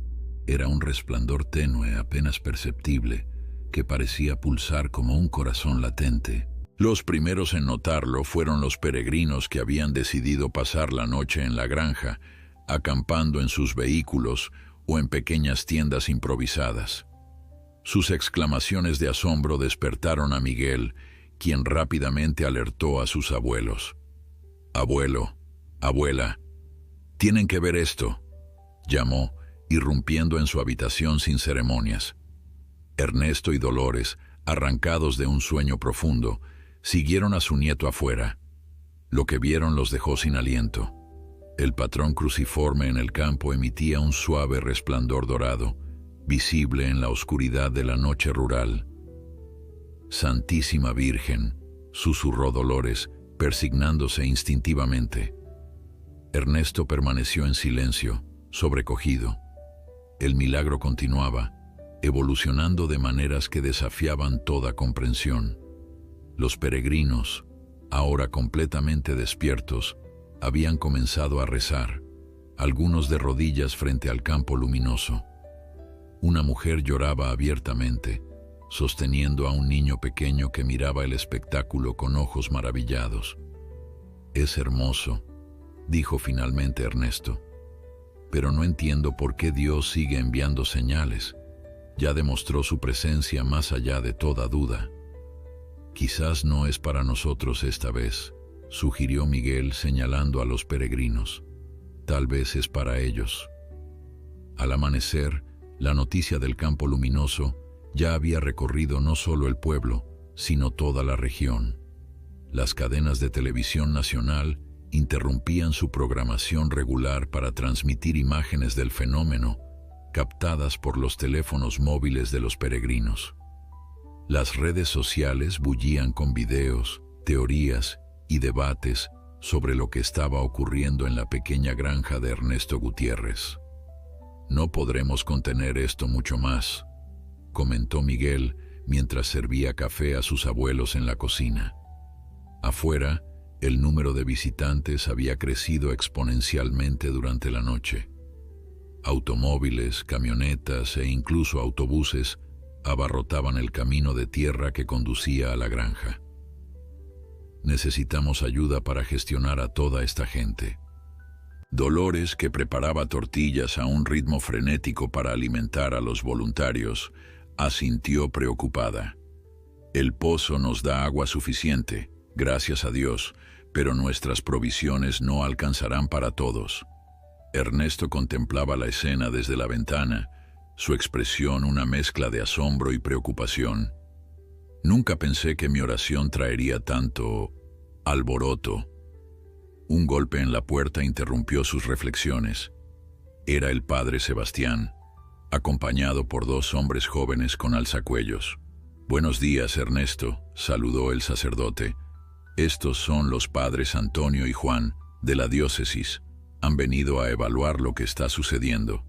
[SPEAKER 1] Era un resplandor tenue, apenas perceptible, que parecía pulsar como un corazón latente. Los primeros en notarlo fueron los peregrinos que habían decidido pasar la noche en la granja, acampando en sus vehículos o en pequeñas tiendas improvisadas. Sus exclamaciones de asombro despertaron a Miguel, quien rápidamente alertó a sus abuelos. «Abuelo, abuela, tienen que ver esto», llamó, irrumpiendo en su habitación sin ceremonias. Ernesto y Dolores, arrancados de un sueño profundo, siguieron a su nieto afuera. Lo que vieron los dejó sin aliento. El patrón cruciforme en el campo emitía un suave resplandor dorado, visible en la oscuridad de la noche rural. «Santísima Virgen», susurró Dolores, persignándose instintivamente. Ernesto permaneció en silencio, sobrecogido. El milagro continuaba, evolucionando de maneras que desafiaban toda comprensión. Los peregrinos, ahora completamente despiertos, habían comenzado a rezar, algunos de rodillas frente al campo luminoso. Una mujer lloraba abiertamente, sosteniendo a un niño pequeño que miraba el espectáculo con ojos maravillados. «Es hermoso», dijo finalmente Ernesto. «Pero no entiendo por qué Dios sigue enviando señales. Ya demostró su presencia más allá de toda duda». «Quizás no es para nosotros esta vez», sugirió Miguel señalando a los peregrinos. «Tal vez es para ellos». Al amanecer, la noticia del campo luminoso ya había recorrido no solo el pueblo, sino toda la región. Las cadenas de televisión nacional interrumpían su programación regular para transmitir imágenes del fenómeno, captadas por los teléfonos móviles de los peregrinos. Las redes sociales bullían con videos, teorías y debates sobre lo que estaba ocurriendo en la pequeña granja de Ernesto Gutiérrez. «No podremos contener esto mucho más», comentó Miguel mientras servía café a sus abuelos en la cocina. Afuera, el número de visitantes había crecido exponencialmente durante la noche. Automóviles, camionetas e incluso autobuses abarrotaban el camino de tierra que conducía a la granja. «Necesitamos ayuda para gestionar a toda esta gente». Dolores, que preparaba tortillas a un ritmo frenético para alimentar a los voluntarios, asintió preocupada. «El pozo nos da agua suficiente, gracias a Dios, pero nuestras provisiones no alcanzarán para todos. Ernesto contemplaba la escena desde la ventana, su expresión una mezcla de asombro y preocupación. Nunca pensé que mi oración traería tanto alboroto. Un golpe en la puerta interrumpió sus reflexiones. Era el padre Sebastián, acompañado por dos hombres jóvenes con alzacuellos. «Buenos días, Ernesto», saludó el sacerdote. «Estos son los padres Antonio y Juan, de la diócesis. Han venido a evaluar lo que está sucediendo».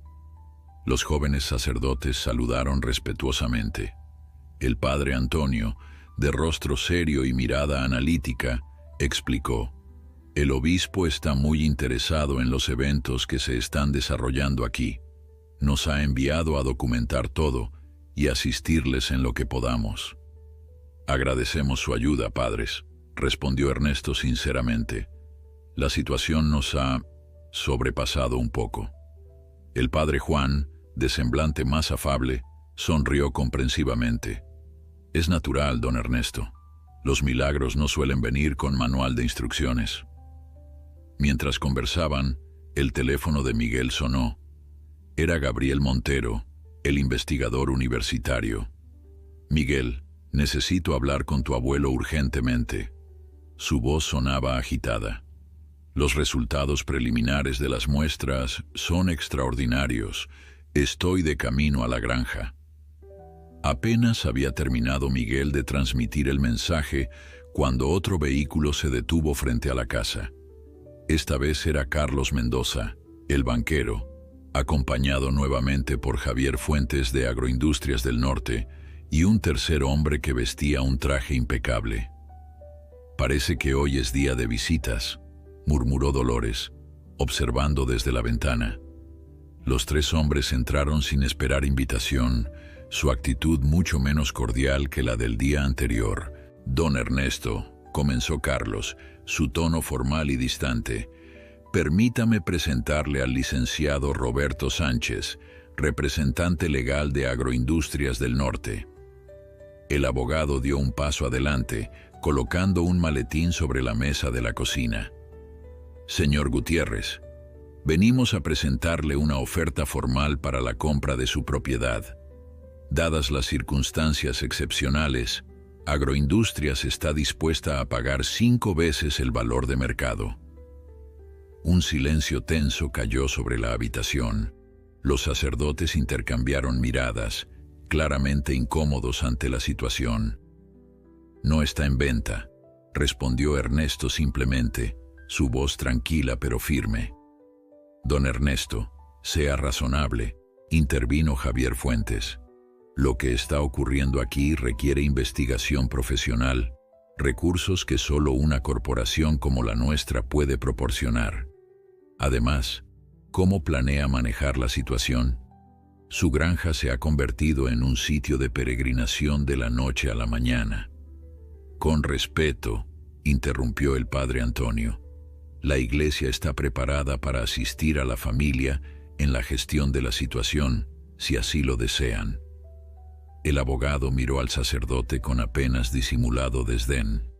[SPEAKER 1] Los jóvenes sacerdotes saludaron respetuosamente. El padre Antonio, de rostro serio y mirada analítica, explicó: «El obispo está muy interesado en los eventos que se están desarrollando aquí. Nos ha enviado a documentar todo y asistirles en lo que podamos». «Agradecemos su ayuda, padres», respondió Ernesto sinceramente. «La situación nos ha sobrepasado un poco». El padre Juan, de semblante más afable, sonrió comprensivamente. «Es natural, don Ernesto. Los milagros no suelen venir con manual de instrucciones». Mientras conversaban, el teléfono de Miguel sonó. Era Gabriel Montero, el investigador universitario. «Miguel, necesito hablar con tu abuelo urgentemente». Su voz sonaba agitada. «Los resultados preliminares de las muestras son extraordinarios. Estoy de camino a la granja». Apenas había terminado Miguel de transmitir el mensaje cuando otro vehículo se detuvo frente a la casa. Esta vez era Carlos Mendoza, el banquero, acompañado nuevamente por Javier Fuentes de Agroindustrias del Norte y un tercer hombre que vestía un traje impecable. «Parece que hoy es día de visitas», murmuró Dolores, observando desde la ventana. Los tres hombres entraron sin esperar invitación, su actitud mucho menos cordial que la del día anterior. «Don Ernesto», comenzó Carlos, su tono formal y distante, «permítame presentarle al licenciado Roberto Sánchez, representante legal de Agroindustrias del Norte». El abogado dio un paso adelante, colocando un maletín sobre la mesa de la cocina. «Señor Gutiérrez, venimos a presentarle una oferta formal para la compra de su propiedad. Dadas las circunstancias excepcionales, Agroindustrias está dispuesta a pagar 5 veces el valor de mercado». Un silencio tenso cayó sobre la habitación. Los sacerdotes intercambiaron miradas, claramente incómodos ante la situación. «No está en venta», respondió Ernesto simplemente, su voz tranquila pero firme. «Don Ernesto, sea razonable», intervino Javier Fuentes. «Lo que está ocurriendo aquí requiere investigación profesional, recursos que solo una corporación como la nuestra puede proporcionar. Además, ¿cómo planea manejar la situación? Su granja se ha convertido en un sitio de peregrinación de la noche a la mañana». «Con respeto», interrumpió el padre Antonio, «la iglesia está preparada para asistir a la familia en la gestión de la situación, si así lo desean». El abogado miró al sacerdote con apenas disimulado desdén.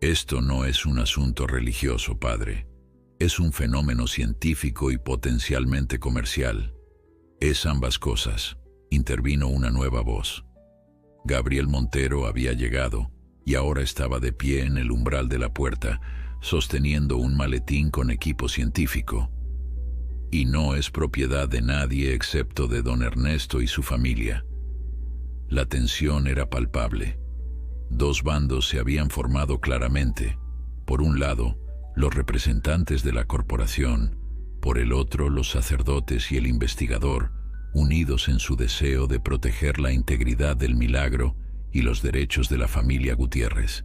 [SPEAKER 1] «Esto no es un asunto religioso, padre. Es un fenómeno científico y potencialmente comercial». «Es ambas cosas», intervino una nueva voz. Gabriel Montero había llegado y ahora estaba de pie en el umbral de la puerta, sosteniendo un maletín con equipo científico. «Y no es propiedad de nadie excepto de don Ernesto y su familia». La tensión era palpable. Dos bandos se habían formado claramente. Por un lado, los representantes de la corporación, por el otro, los sacerdotes y el investigador, unidos en su deseo de proteger la integridad del milagro y los derechos de la familia Gutiérrez.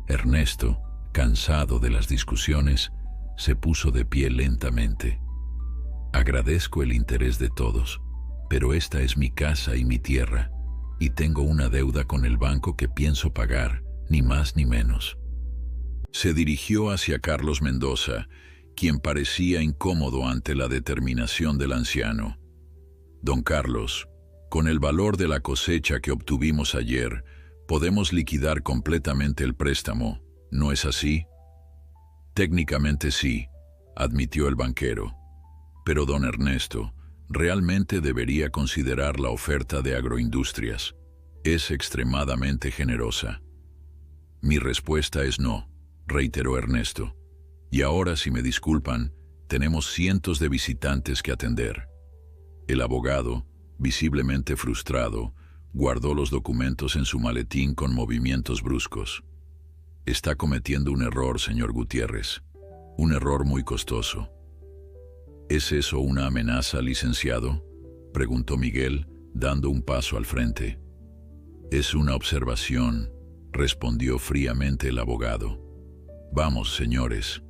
[SPEAKER 1] Ernesto, cansado de las discusiones, se puso de pie lentamente. «Agradezco el interés de todos, pero esta es mi casa y mi tierra, y tengo una deuda con el banco que pienso pagar, ni más ni menos». Se dirigió hacia Carlos Mendoza, quien parecía incómodo ante la determinación del anciano. «Don Carlos, con el valor de la cosecha que obtuvimos ayer, podemos liquidar completamente el préstamo, ¿no es así?» «Técnicamente sí», admitió el banquero. Pero don Ernesto, realmente debería considerar la oferta de Agroindustrias. Es extremadamente generosa. Mi respuesta es no, reiteró Ernesto. Y ahora, si me disculpan, tenemos cientos de visitantes que atender. El abogado, visiblemente frustrado, guardó los documentos en su maletín con movimientos bruscos. Está cometiendo un error, señor Gutiérrez. Un error muy costoso. ¿Es eso una amenaza, licenciado?, preguntó Miguel, dando un paso al frente. Es una observación, respondió fríamente el abogado. Vamos, señores.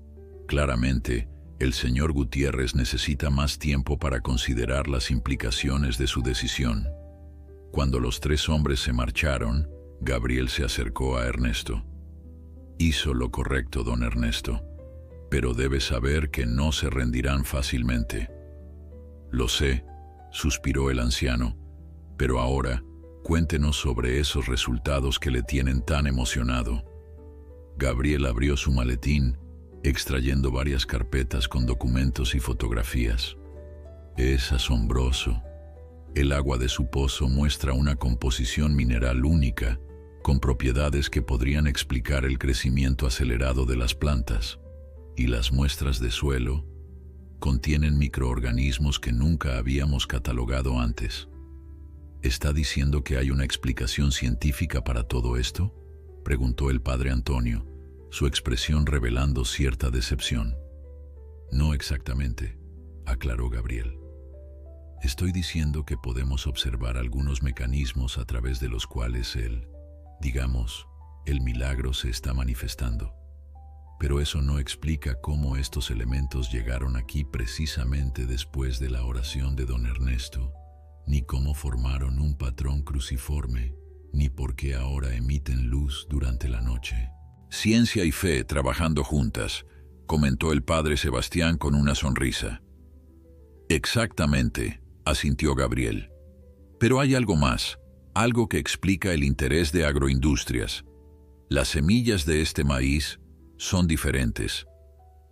[SPEAKER 1] Claramente, el señor Gutiérrez necesita más tiempo para considerar las implicaciones de su decisión. Cuando los tres hombres se marcharon, Gabriel se acercó a Ernesto. Hizo lo correcto, don Ernesto, pero debe saber que no se rendirán fácilmente. Lo sé, suspiró el anciano, pero ahora, cuéntenos sobre esos resultados que le tienen tan emocionado. Gabriel abrió su maletín, extrayendo varias carpetas con documentos y fotografías. Es asombroso. El agua de su pozo muestra una composición mineral única, con propiedades que podrían explicar el crecimiento acelerado de las plantas. Y las muestras de suelo contienen microorganismos que nunca habíamos catalogado antes. ¿Está diciendo que hay una explicación científica para todo esto?, preguntó el padre Antonio, su expresión revelando cierta decepción. No exactamente, aclaró Gabriel. Estoy diciendo que podemos observar algunos mecanismos a través de los cuales el milagro se está manifestando. Pero eso no explica cómo estos elementos llegaron aquí precisamente después de la oración de don Ernesto, ni cómo formaron un patrón cruciforme, ni por qué ahora emiten luz durante la noche. Ciencia y fe trabajando juntas, comentó el padre Sebastián con una sonrisa. Exactamente, asintió Gabriel. Pero hay algo más, algo que explica el interés de Agroindustrias. Las semillas de este maíz son diferentes.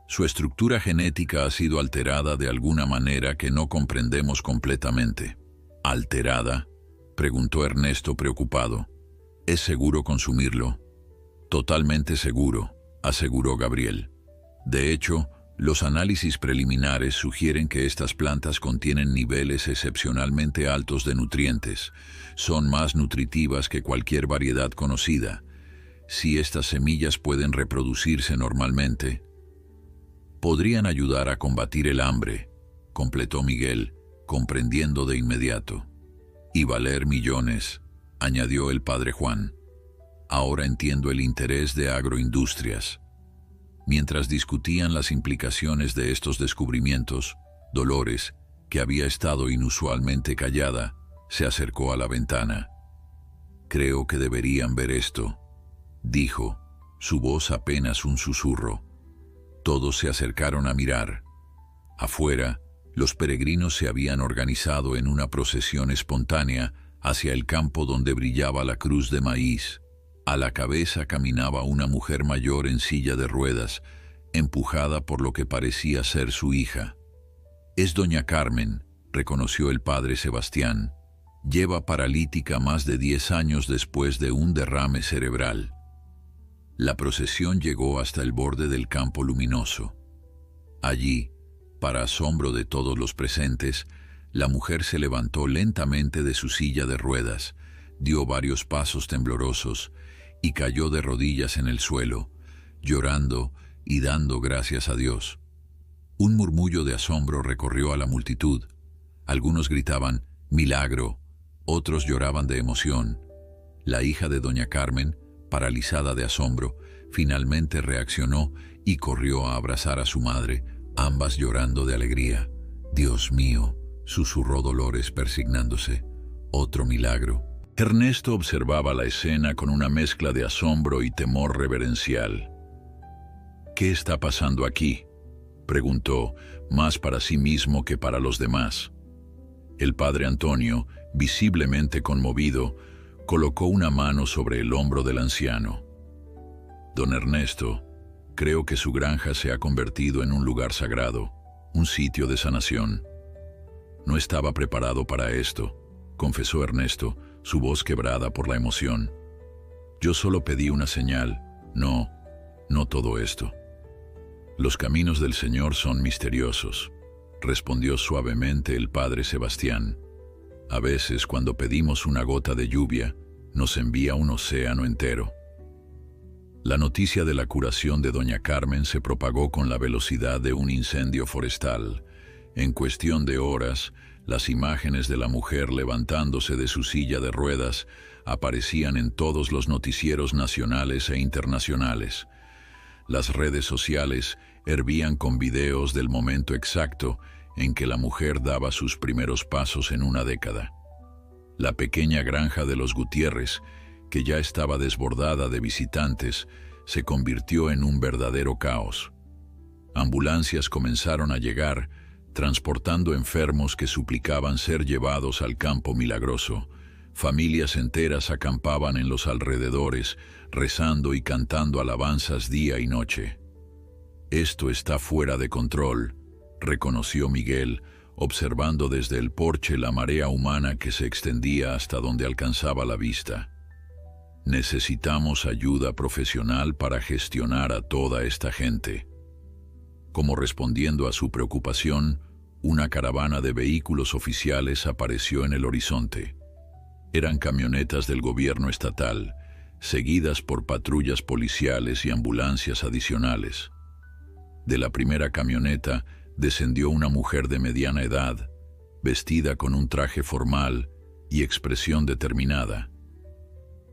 [SPEAKER 1] Su estructura genética ha sido alterada de alguna manera que no comprendemos completamente. ¿Alterada?, preguntó Ernesto preocupado. ¿Es seguro consumirlo? Totalmente seguro, aseguró Gabriel. De hecho, los análisis preliminares sugieren que estas plantas contienen niveles excepcionalmente altos de nutrientes. Son más nutritivas que cualquier variedad conocida. Si estas semillas pueden reproducirse normalmente, podrían ayudar a combatir el hambre, completó Miguel, comprendiendo de inmediato. Y valer millones, añadió el padre Juan. Ahora entiendo el interés de Agroindustrias. Mientras discutían las implicaciones de estos descubrimientos, Dolores, que había estado inusualmente callada, se acercó a la ventana. Creo que deberían ver esto, dijo, su voz apenas un susurro. Todos se acercaron a mirar. Afuera, los peregrinos se habían organizado en una procesión espontánea hacia el campo donde brillaba la cruz de maíz. A la cabeza caminaba una mujer mayor en silla de ruedas, empujada por lo que parecía ser su hija. Es doña Carmen, reconoció el padre Sebastián. Lleva paralítica más de 10 años después de un derrame cerebral. La procesión llegó hasta el borde del campo luminoso. Allí, para asombro de todos los presentes, la mujer se levantó lentamente de su silla de ruedas, dio varios pasos temblorosos y cayó de rodillas en el suelo, llorando y dando gracias a Dios. Un murmullo de asombro recorrió a la multitud. Algunos gritaban, «¡Milagro!», otros lloraban de emoción. La hija de doña Carmen, paralizada de asombro, finalmente reaccionó y corrió a abrazar a su madre, ambas llorando de alegría. «Dios mío», susurró Dolores persignándose, «otro milagro». Ernesto observaba la escena con una mezcla de asombro y temor reverencial. «¿Qué está pasando aquí?», preguntó, más para sí mismo que para los demás. El padre Antonio, visiblemente conmovido, colocó una mano sobre el hombro del anciano. «Don Ernesto, creo que su granja se ha convertido en un lugar sagrado, un sitio de sanación. No estaba preparado para esto, confesó Ernesto, su voz quebrada por la emoción. Yo solo pedí una señal, no todo esto. Los caminos del Señor son misteriosos, respondió suavemente el padre Sebastián. A veces, cuando pedimos una gota de lluvia, nos envía un océano entero. La noticia de la curación de doña Carmen se propagó con la velocidad de un incendio forestal. En cuestión de horas, las imágenes de la mujer levantándose de su silla de ruedas aparecían en todos los noticieros nacionales e internacionales. Las redes sociales hervían con videos del momento exacto en que la mujer daba sus primeros pasos en una década. La pequeña granja de los Gutiérrez, que ya estaba desbordada de visitantes, se convirtió en un verdadero caos. Ambulancias comenzaron a llegar, transportando enfermos que suplicaban ser llevados al campo milagroso. Familias enteras acampaban en los alrededores, rezando y cantando alabanzas día y noche. Esto está fuera de control, reconoció Miguel, observando desde el porche la marea humana que se extendía hasta donde alcanzaba la vista. Necesitamos ayuda profesional para gestionar a toda esta gente. Como respondiendo a su preocupación, una caravana de vehículos oficiales apareció en el horizonte. Eran camionetas del gobierno estatal, seguidas por patrullas policiales y ambulancias adicionales. De la primera camioneta descendió una mujer de mediana edad, vestida con un traje formal y expresión determinada.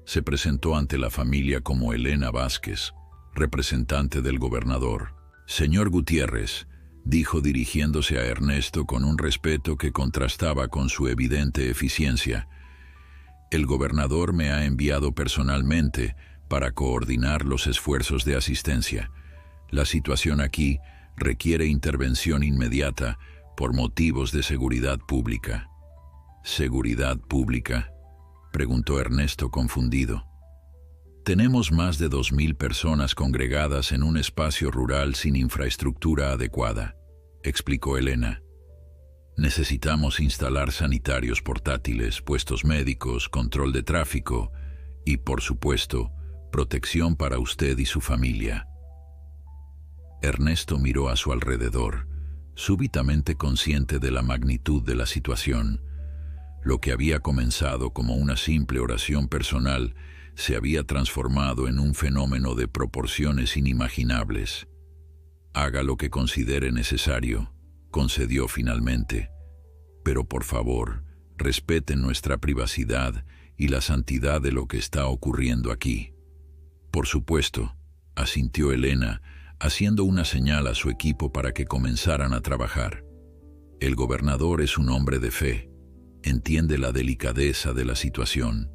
[SPEAKER 1] Se presentó ante la familia como Elena Vázquez, representante del gobernador. «Señor Gutiérrez», dijo dirigiéndose a Ernesto con un respeto que contrastaba con su evidente eficiencia, «el gobernador me ha enviado personalmente para coordinar los esfuerzos de asistencia. La situación aquí requiere intervención inmediata por motivos de seguridad pública». «¿Seguridad pública?», preguntó Ernesto confundido. «Tenemos más de 2000 personas congregadas en un espacio rural sin infraestructura adecuada», explicó Elena. «Necesitamos instalar sanitarios portátiles, puestos médicos, control de tráfico y, por supuesto, protección para usted y su familia». Ernesto miró a su alrededor, súbitamente consciente de la magnitud de la situación. Lo que había comenzado como una simple oración personal se había transformado en un fenómeno de proporciones inimaginables. «Haga lo que considere necesario», concedió finalmente, «pero por favor, respeten nuestra privacidad y la santidad de lo que está ocurriendo aquí». «Por supuesto», asintió Elena, haciendo una señal a su equipo para que comenzaran a trabajar. «El gobernador es un hombre de fe, entiende la delicadeza de la situación».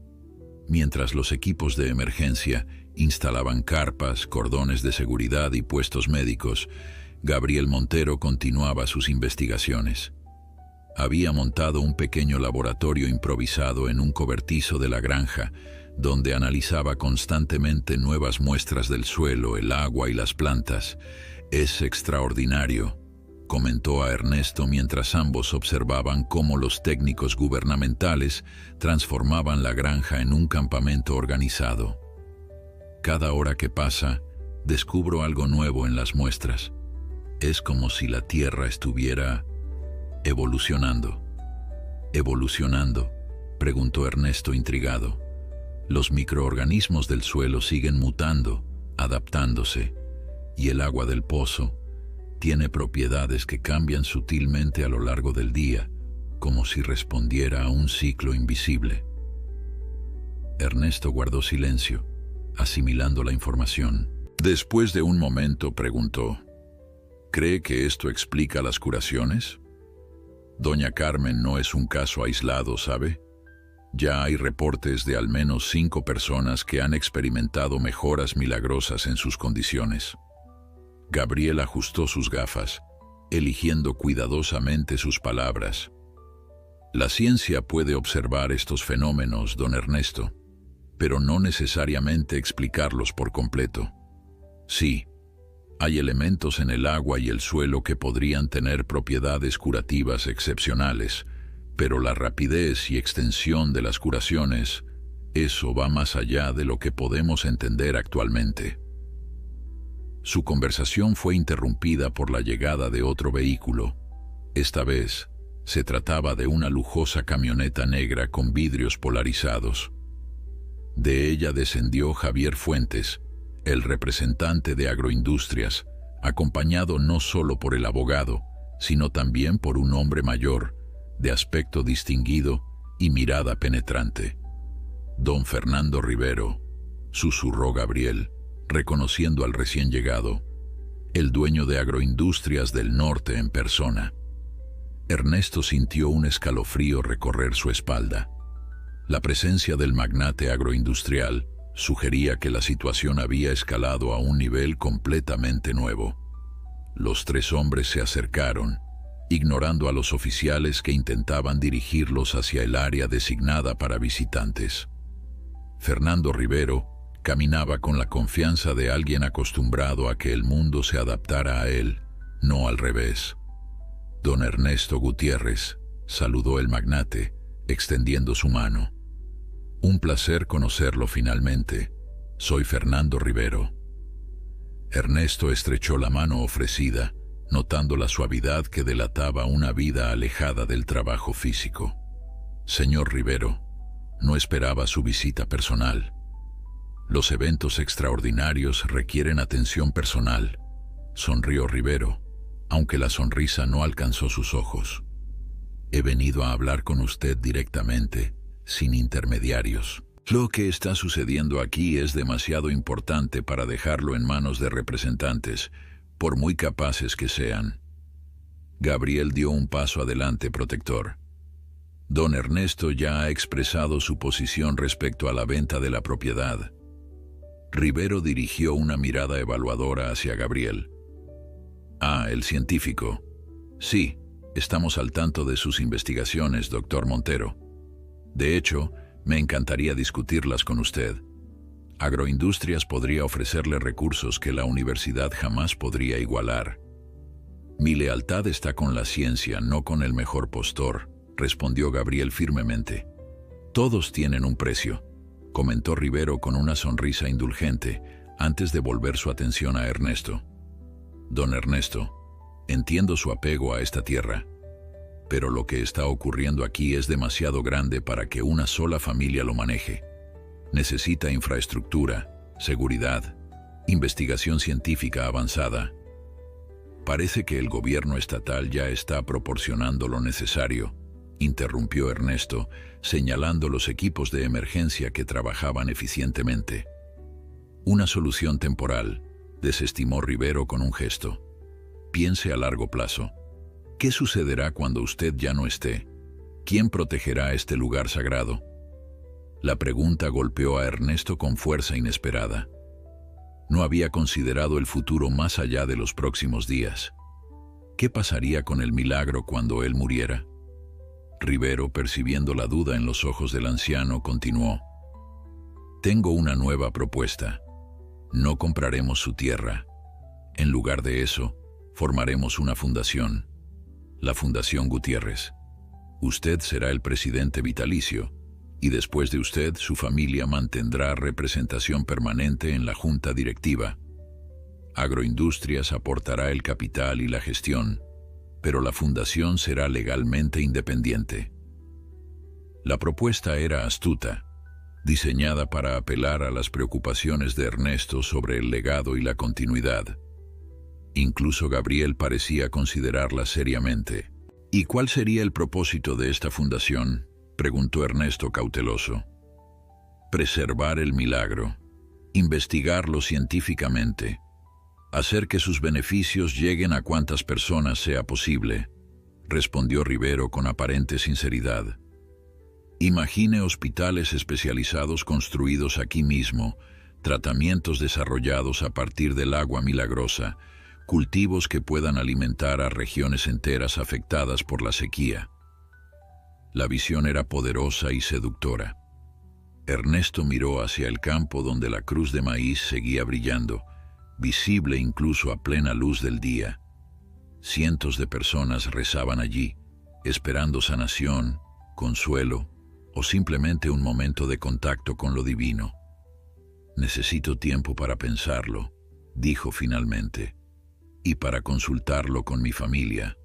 [SPEAKER 1] Mientras los equipos de emergencia instalaban carpas, cordones de seguridad y puestos médicos, Gabriel Montero continuaba sus investigaciones. Había montado un pequeño laboratorio improvisado en un cobertizo de la granja, donde analizaba constantemente nuevas muestras del suelo, el agua y las plantas. «Es extraordinario», comentó a Ernesto mientras ambos observaban cómo los técnicos gubernamentales transformaban la granja en un campamento organizado. «Cada hora que pasa, descubro algo nuevo en las muestras. Es como si la Tierra estuviera evolucionando». «¿Evolucionando?», preguntó Ernesto intrigado. «Los microorganismos del suelo siguen mutando, adaptándose, y el agua del pozo tiene propiedades que cambian sutilmente a lo largo del día, como si respondiera a un ciclo invisible». Ernesto guardó silencio, asimilando la información. Después de un momento preguntó, «¿Cree que esto explica las curaciones? Doña Carmen no es un caso aislado, ¿sabe? Ya hay reportes de al menos 5 personas que han experimentado mejoras milagrosas en sus condiciones». Gabriel ajustó sus gafas, eligiendo cuidadosamente sus palabras. «La ciencia puede observar estos fenómenos, don Ernesto, pero no necesariamente explicarlos por completo. Sí, Hay elementos en el agua y el suelo que podrían tener propiedades curativas excepcionales, pero la rapidez y extensión de las curaciones, eso va más allá de lo que podemos entender actualmente. Su conversación fue interrumpida por la llegada de otro vehículo. Esta vez, se trataba de una lujosa camioneta negra con vidrios polarizados. De ella descendió Javier Fuentes, el representante de Agroindustrias, acompañado no solo por el abogado, sino también por un hombre mayor, de aspecto distinguido y mirada penetrante. Don Fernando Rivero, susurró Gabriel, reconociendo al recién llegado, el dueño de Agroindustrias del Norte en persona. Ernesto sintió un escalofrío recorrer su espalda. La presencia del magnate agroindustrial sugería que la situación había escalado a un nivel completamente nuevo. Los tres hombres se acercaron, ignorando a los oficiales que intentaban dirigirlos hacia el área designada para visitantes. Fernando Rivero caminaba con la confianza de alguien acostumbrado a que el mundo se adaptara a él, no al revés. Don Ernesto Gutiérrez, saludó el magnate, extendiendo su mano. Un placer conocerlo finalmente. Soy Fernando Rivero. Ernesto estrechó la mano ofrecida, notando la suavidad que delataba una vida alejada del trabajo físico. Señor Rivero, no esperaba su visita personal. Los eventos extraordinarios requieren atención personal, sonrió Rivero, aunque la sonrisa no alcanzó sus ojos. He venido a hablar con usted directamente, sin intermediarios. Lo que está sucediendo aquí es demasiado importante para dejarlo en manos de representantes, por muy capaces que sean. Gabriel dio un paso adelante, protector. Don Ernesto ya ha expresado su posición respecto a la venta de la propiedad. Rivero dirigió una mirada evaluadora hacia Gabriel. Ah, el científico. Sí, estamos al tanto de sus investigaciones, doctor Montero. De hecho, me encantaría discutirlas con usted. Agroindustrias podría ofrecerle recursos que la universidad jamás podría igualar. Mi lealtad está con la ciencia, no con el mejor postor, respondió Gabriel firmemente. Todos tienen un precio, comentó Rivero con una sonrisa indulgente, antes de volver su atención a Ernesto. Don Ernesto, entiendo su apego a esta tierra, pero lo que está ocurriendo aquí es demasiado grande para que una sola familia lo maneje. Necesita infraestructura, seguridad, investigación científica avanzada. Parece que el gobierno estatal ya está proporcionando lo necesario, interrumpió Ernesto, señalando los equipos de emergencia que trabajaban eficientemente. Una solución temporal, desestimó Rivero con un gesto. Piense a largo plazo. ¿Qué sucederá cuando usted ya no esté? ¿Quién protegerá este lugar sagrado? La pregunta golpeó a Ernesto con fuerza inesperada. No había considerado el futuro más allá de los próximos días. ¿Qué pasaría con el milagro cuando él muriera? Rivero, percibiendo la duda en los ojos del anciano, continuó. Tengo una nueva propuesta. No compraremos su tierra. En lugar de eso, formaremos una fundación. La Fundación Gutiérrez. Usted será el presidente vitalicio, y después de usted, su familia mantendrá representación permanente en la junta directiva. Agroindustrias aportará el capital y la gestión, pero la fundación será legalmente independiente. La propuesta era astuta, diseñada para apelar a las preocupaciones de Ernesto sobre el legado y la continuidad. Incluso Gabriel parecía considerarla seriamente. ¿Y cuál sería el propósito de esta fundación?, preguntó Ernesto cauteloso. Preservar el milagro, investigarlo científicamente, hacer que sus beneficios lleguen a cuantas personas sea posible, respondió Rivero con aparente sinceridad. Imagine hospitales especializados construidos aquí mismo, tratamientos desarrollados a partir del agua milagrosa, cultivos que puedan alimentar a regiones enteras afectadas por la sequía. La visión era poderosa y seductora. Ernesto miró hacia el campo donde la cruz de maíz seguía brillando, visible incluso a plena luz del día. Cientos de personas rezaban allí, esperando sanación, consuelo o simplemente un momento de contacto con lo divino. Necesito tiempo para pensarlo, dijo finalmente, y para consultarlo con mi familia.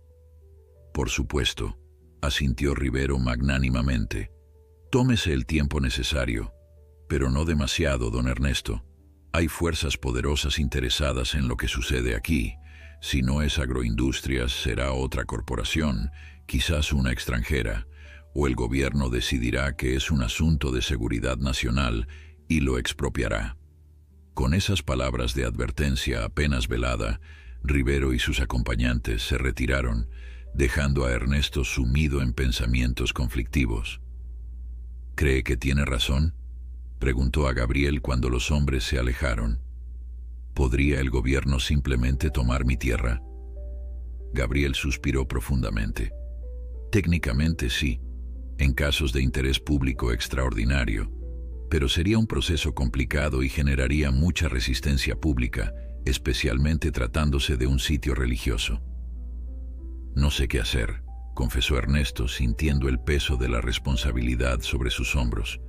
[SPEAKER 1] Por supuesto, asintió Rivero magnánimamente. Tómese el tiempo necesario, pero no demasiado, don Ernesto. Hay fuerzas poderosas interesadas en lo que sucede aquí. Si no es Agroindustrias, será otra corporación, quizás una extranjera, o el gobierno decidirá que es un asunto de seguridad nacional y lo expropiará. Con esas palabras de advertencia apenas velada, Rivero y sus acompañantes se retiraron, dejando a Ernesto sumido en pensamientos conflictivos. ¿Cree que tiene razón?, preguntó a Gabriel cuando los hombres se alejaron. ¿Podría el gobierno simplemente tomar mi tierra? Gabriel suspiró profundamente. Técnicamente sí, en casos de interés público extraordinario, pero sería un proceso complicado y generaría mucha resistencia pública, especialmente tratándose de un sitio religioso. No sé qué hacer, confesó Ernesto, sintiendo el peso de la responsabilidad sobre sus hombros.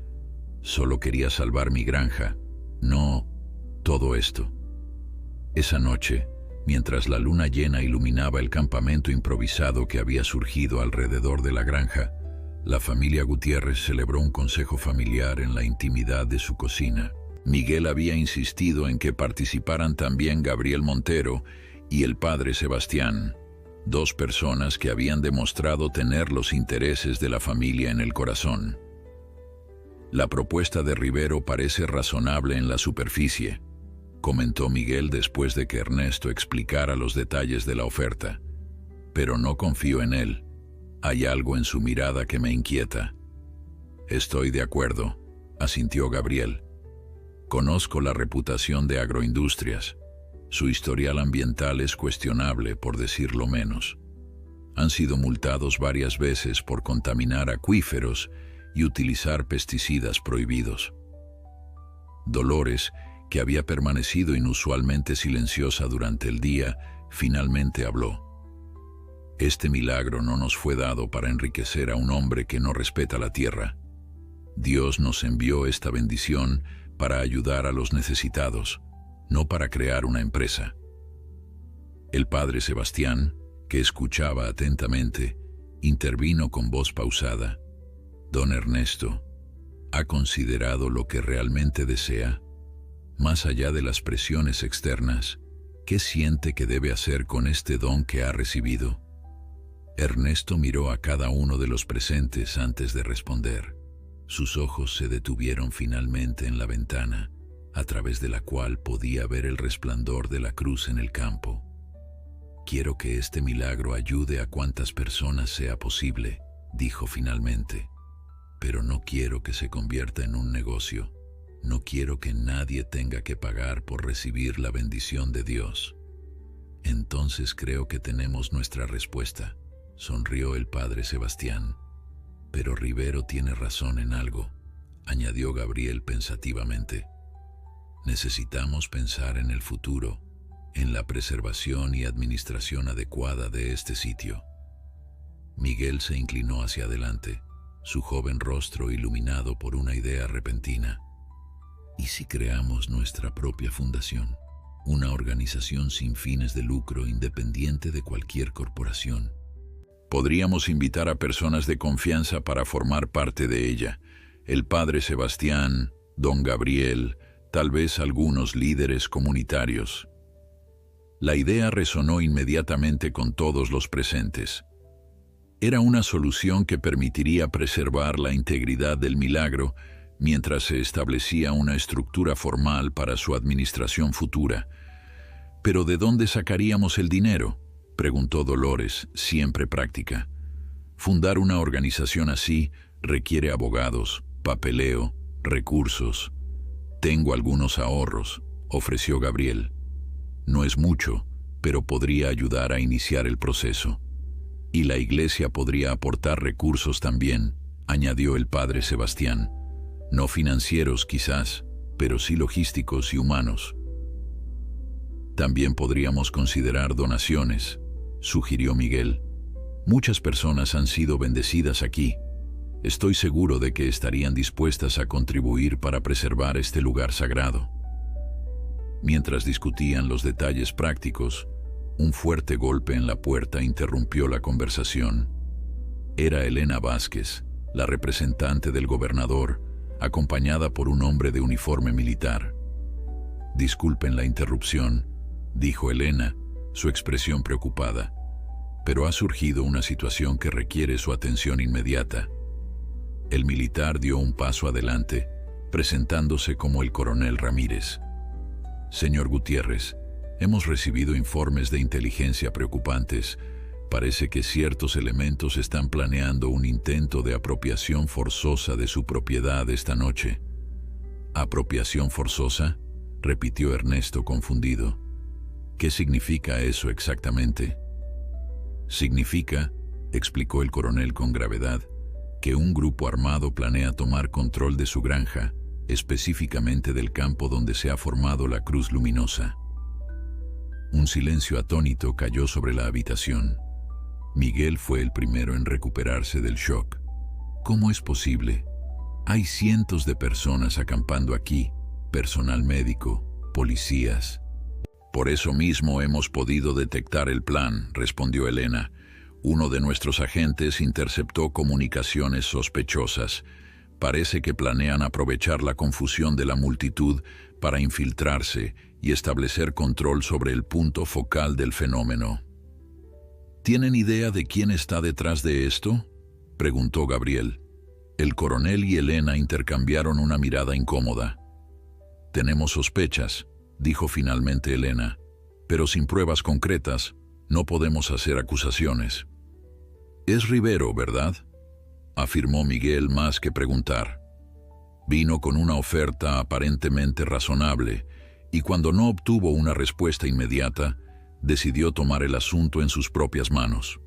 [SPEAKER 1] Solo quería salvar mi granja, no todo esto. Esa noche, mientras la luna llena iluminaba el campamento improvisado que había surgido alrededor de la granja, la familia Gutiérrez celebró un consejo familiar en la intimidad de su cocina. Miguel había insistido en que participaran también Gabriel Montero y el padre Sebastián, dos personas que habían demostrado tener los intereses de la familia en el corazón. La propuesta de Rivero parece razonable en la superficie, comentó Miguel después de que Ernesto explicara los detalles de la oferta. Pero no confío en él. Hay algo en su mirada que me inquieta. Estoy de acuerdo, asintió Gabriel. Conozco la reputación de Agroindustrias. Su historial ambiental es cuestionable, por decirlo menos. Han sido multados varias veces por contaminar acuíferos y utilizar pesticidas prohibidos. Dolores, que había permanecido inusualmente silenciosa durante el día, finalmente habló. Este milagro no nos fue dado para enriquecer a un hombre que no respeta la tierra. Dios nos envió esta bendición para ayudar a los necesitados, no para crear una empresa. El padre Sebastián, que escuchaba atentamente, intervino con voz pausada. Don Ernesto, ¿ha considerado lo que realmente desea? Más allá de las presiones externas, ¿qué siente que debe hacer con este don que ha recibido? Ernesto miró a cada uno de los presentes antes de responder. Sus ojos se detuvieron finalmente en la ventana, a través de la cual podía ver el resplandor de la cruz en el campo. Quiero que este milagro ayude a cuantas personas sea posible, dijo finalmente. Pero no quiero que se convierta en un negocio. No quiero que nadie tenga que pagar por recibir la bendición de Dios. Entonces creo que tenemos nuestra respuesta, sonrió el padre Sebastián. Pero Rivero tiene razón en algo, añadió Gabriel pensativamente. Necesitamos pensar en el futuro, en la preservación y administración adecuada de este sitio. Miguel se inclinó hacia adelante, su joven rostro iluminado por una idea repentina. ¿Y si creamos nuestra propia fundación? Una organización sin fines de lucro independiente de cualquier corporación. Podríamos invitar a personas de confianza para formar parte de ella. El padre Sebastián, don Gabriel, tal vez algunos líderes comunitarios. La idea resonó inmediatamente con todos los presentes. Era una solución que permitiría preservar la integridad del milagro mientras se establecía una estructura formal para su administración futura. ¿Pero de dónde sacaríamos el dinero?, preguntó Dolores, siempre práctica. Fundar una organización así requiere abogados, papeleo, recursos. Tengo algunos ahorros, ofreció Gabriel. No es mucho, pero podría ayudar a iniciar el proceso. Y la iglesia podría aportar recursos también, añadió el padre Sebastián. No financieros quizás, pero sí logísticos y humanos. También podríamos considerar donaciones, sugirió Miguel. Muchas personas han sido bendecidas aquí. Estoy seguro de que estarían dispuestas a contribuir para preservar este lugar sagrado. Mientras discutían los detalles prácticos, un fuerte golpe en la puerta interrumpió la conversación. Era Elena Vázquez, la representante del gobernador, acompañada por un hombre de uniforme militar. «Disculpen la interrupción», dijo Elena, su expresión preocupada, «pero ha surgido una situación que requiere su atención inmediata». El militar dio un paso adelante, presentándose como el coronel Ramírez. «Señor Gutiérrez, hemos recibido informes de inteligencia preocupantes. Parece que ciertos elementos están planeando un intento de apropiación forzosa de su propiedad esta noche». «¿Apropiación forzosa?», repitió Ernesto confundido. «¿Qué significa eso exactamente?». «Significa», explicó el coronel con gravedad, «que un grupo armado planea tomar control de su granja, específicamente del campo donde se ha formado la Cruz Luminosa». Un silencio atónito cayó sobre la habitación. Miguel fue el primero en recuperarse del shock. «¿Cómo es posible? Hay cientos de personas acampando aquí, personal médico, policías». «Por eso mismo hemos podido detectar el plan», respondió Elena. «Uno de nuestros agentes interceptó comunicaciones sospechosas. Parece que planean aprovechar la confusión de la multitud para infiltrarse y establecer control sobre el punto focal del fenómeno». «¿Tienen idea de quién está detrás de esto?», preguntó Gabriel. El coronel y Elena intercambiaron una mirada incómoda. «Tenemos sospechas», dijo finalmente Elena, «pero sin pruebas concretas no podemos hacer acusaciones». «Es Rivero, ¿verdad?», afirmó Miguel más que preguntar. «Vino con una oferta aparentemente razonable y cuando no obtuvo una respuesta inmediata, decidió tomar el asunto en sus propias manos».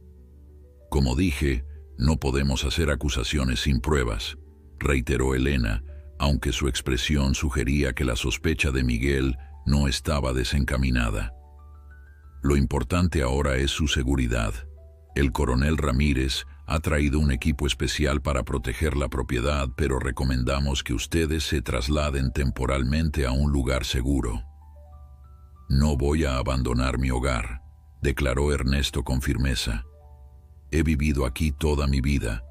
[SPEAKER 1] «Como dije, no podemos hacer acusaciones sin pruebas», reiteró Elena, aunque su expresión sugería que la sospecha de Miguel no estaba desencaminada. «Lo importante ahora es su seguridad. El coronel Ramírez ha traído un equipo especial para proteger la propiedad, pero recomendamos que ustedes se trasladen temporalmente a un lugar seguro». «No voy a abandonar mi hogar», declaró Ernesto con firmeza. «He vivido aquí toda mi vida,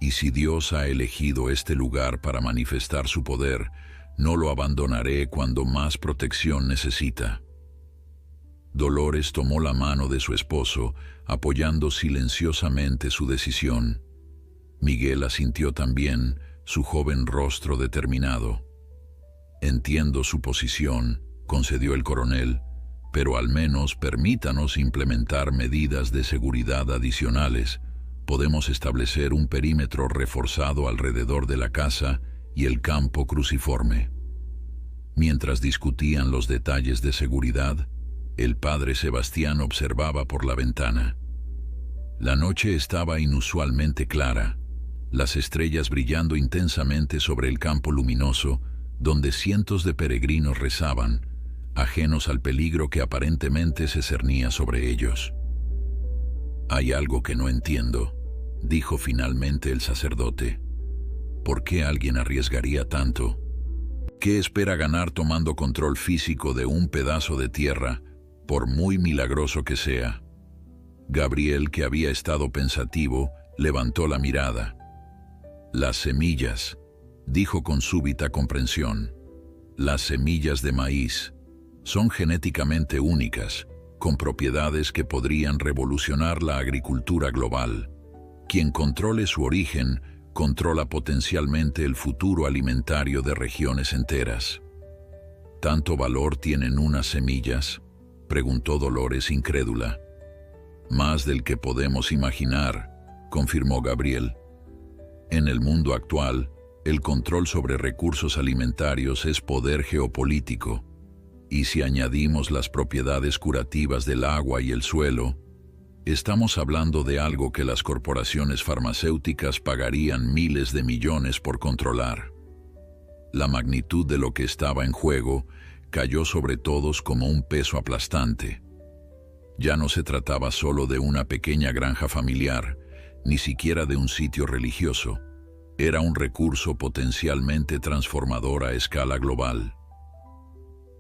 [SPEAKER 1] y si Dios ha elegido este lugar para manifestar su poder, no lo abandonaré cuando más protección necesita». Dolores tomó la mano de su esposo, apoyando silenciosamente su decisión. Miguel asintió también, su joven rostro determinado. «Entiendo su posición», concedió el coronel, «pero al menos permítanos implementar medidas de seguridad adicionales. Podemos establecer un perímetro reforzado alrededor de la casa y el campo cruciforme». Mientras discutían los detalles de seguridad, el padre Sebastián observaba por la ventana. La noche estaba inusualmente clara, las estrellas brillando intensamente sobre el campo luminoso, donde cientos de peregrinos rezaban, ajenos al peligro que aparentemente se cernía sobre ellos. «Hay algo que no entiendo», dijo finalmente el sacerdote. «¿Por qué alguien arriesgaría tanto? ¿Qué espera ganar tomando control físico de un pedazo de tierra, por muy milagroso que sea?» Gabriel, que había estado pensativo, levantó la mirada. «Las semillas», dijo con súbita comprensión. «Las semillas de maíz son genéticamente únicas, con propiedades que podrían revolucionar la agricultura global. Quien controle su origen, controla potencialmente el futuro alimentario de regiones enteras». «¿Tanto valor tienen unas semillas?», preguntó Dolores incrédula. «Más del que podemos imaginar», confirmó Gabriel. «En el mundo actual, el control sobre recursos alimentarios es poder geopolítico, y si añadimos las propiedades curativas del agua y el suelo, estamos hablando de algo que las corporaciones farmacéuticas pagarían miles de millones por controlar». La magnitud de lo que estaba en juego cayó sobre todos como un peso aplastante. Ya no se trataba solo de una pequeña granja familiar, ni siquiera de un sitio religioso. Era un recurso potencialmente transformador a escala global.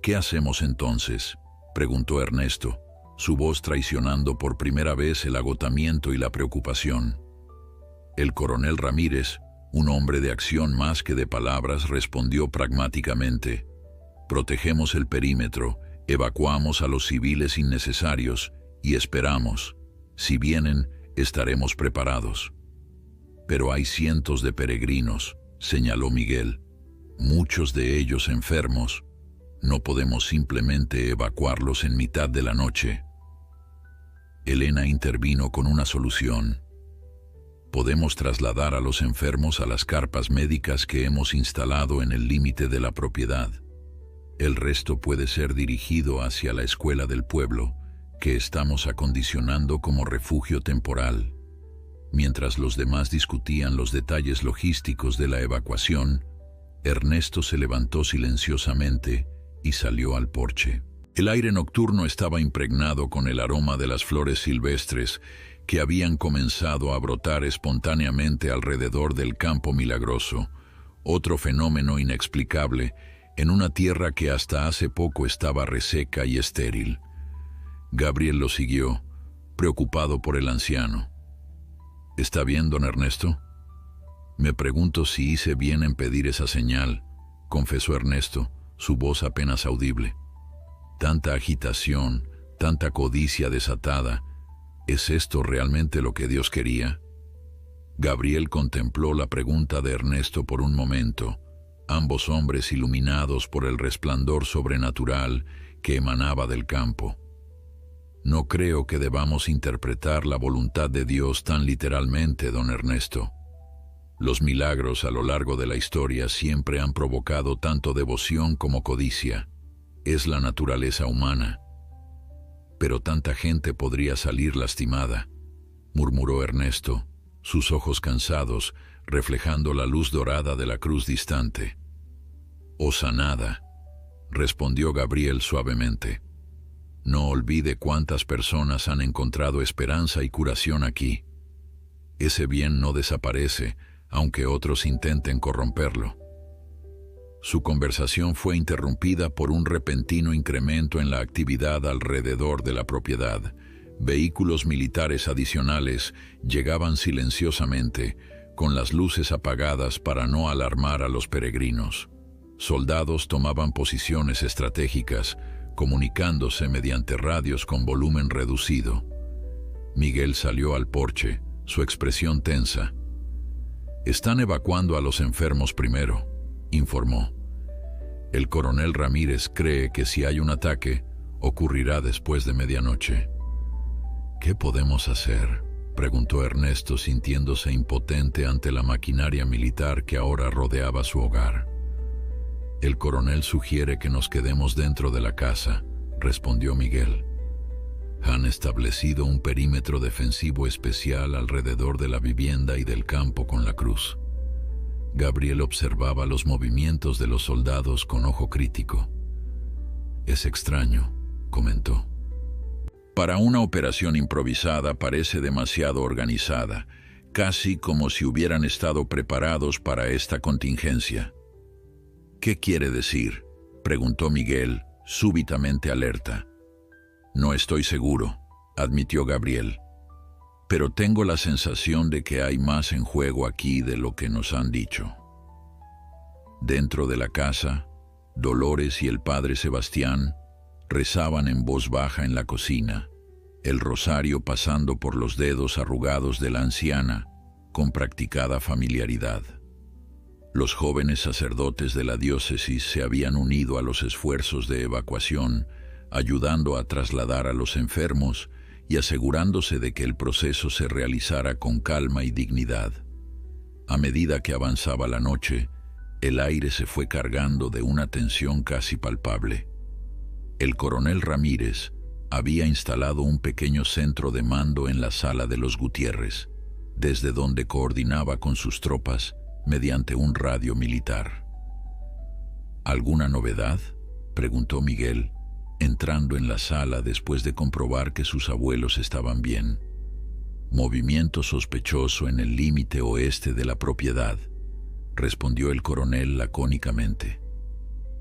[SPEAKER 1] ¿Qué hacemos entonces?, preguntó Ernesto, su voz traicionando por primera vez el agotamiento y la preocupación. El coronel Ramírez, un hombre de acción más que de palabras, respondió pragmáticamente: protegemos el perímetro, evacuamos a los civiles innecesarios y esperamos. Si vienen, estaremos preparados. Pero hay cientos de peregrinos, señaló Miguel, muchos de ellos enfermos. No podemos simplemente evacuarlos en mitad de la noche. Elena intervino con una solución. Podemos trasladar a los enfermos a las carpas médicas que hemos instalado en el límite de la propiedad. El resto puede ser dirigido hacia la escuela del pueblo, que estamos acondicionando como refugio temporal. Mientras los demás discutían los detalles logísticos de la evacuación, Ernesto se levantó silenciosamente y salió al porche. El aire nocturno estaba impregnado con el aroma de las flores silvestres que habían comenzado a brotar espontáneamente alrededor del Campo Milagroso, otro fenómeno inexplicable en una tierra que hasta hace poco estaba reseca y estéril. Gabriel lo siguió, preocupado por el anciano. ¿Está bien, don Ernesto? Me pregunto si hice bien en pedir esa señal, confesó Ernesto, su voz apenas audible. Tanta agitación, tanta codicia desatada. ¿Es esto realmente lo que Dios quería? Gabriel contempló la pregunta de Ernesto por un momento, ambos hombres iluminados por el resplandor sobrenatural que emanaba del campo. No creo que debamos interpretar la voluntad de Dios tan literalmente, don Ernesto. Los milagros a lo largo de la historia siempre han provocado tanto devoción como codicia. Es la naturaleza humana. Pero tanta gente podría salir lastimada, murmuró Ernesto, sus ojos cansados, reflejando la luz dorada de la cruz distante. «O sanada», respondió Gabriel suavemente. «No olvide cuántas personas han encontrado esperanza y curación aquí. Ese bien no desaparece, aunque otros intenten corromperlo». Su conversación fue interrumpida por un repentino incremento en la actividad alrededor de la propiedad. Vehículos militares adicionales llegaban silenciosamente, con las luces apagadas para no alarmar a los peregrinos. Soldados tomaban posiciones estratégicas, comunicándose mediante radios con volumen reducido. Miguel salió al porche, su expresión tensa. «Están evacuando a los enfermos primero», informó. «El coronel Ramírez cree que si hay un ataque, ocurrirá después de medianoche». «¿Qué podemos hacer?», preguntó Ernesto, sintiéndose impotente ante la maquinaria militar que ahora rodeaba su hogar. «El coronel sugiere que nos quedemos dentro de la casa», respondió Miguel. «Han establecido un perímetro defensivo especial alrededor de la vivienda y del campo con la cruz». Gabriel observaba los movimientos de los soldados con ojo crítico. «Es extraño», comentó. «Para una operación improvisada parece demasiado organizada, casi como si hubieran estado preparados para esta contingencia». «¿Qué quiere decir?», preguntó Miguel, súbitamente alerta. «No estoy seguro», admitió Gabriel. «Pero tengo la sensación de que hay más en juego aquí de lo que nos han dicho». Dentro de la casa, Dolores y el padre Sebastián rezaban en voz baja en la cocina, el rosario pasando por los dedos arrugados de la anciana, con practicada familiaridad. Los jóvenes sacerdotes de la diócesis se habían unido a los esfuerzos de evacuación, ayudando a trasladar a los enfermos y asegurándose de que el proceso se realizara con calma y dignidad. A medida que avanzaba la noche, el aire se fue cargando de una tensión casi palpable. El coronel Ramírez había instalado un pequeño centro de mando en la sala de los Gutiérrez, desde donde coordinaba con sus tropas mediante un radio militar. «¿Alguna novedad?», preguntó Miguel, entrando en la sala después de comprobar que sus abuelos estaban bien. Movimiento sospechoso en el límite oeste de la propiedad, respondió el coronel lacónicamente.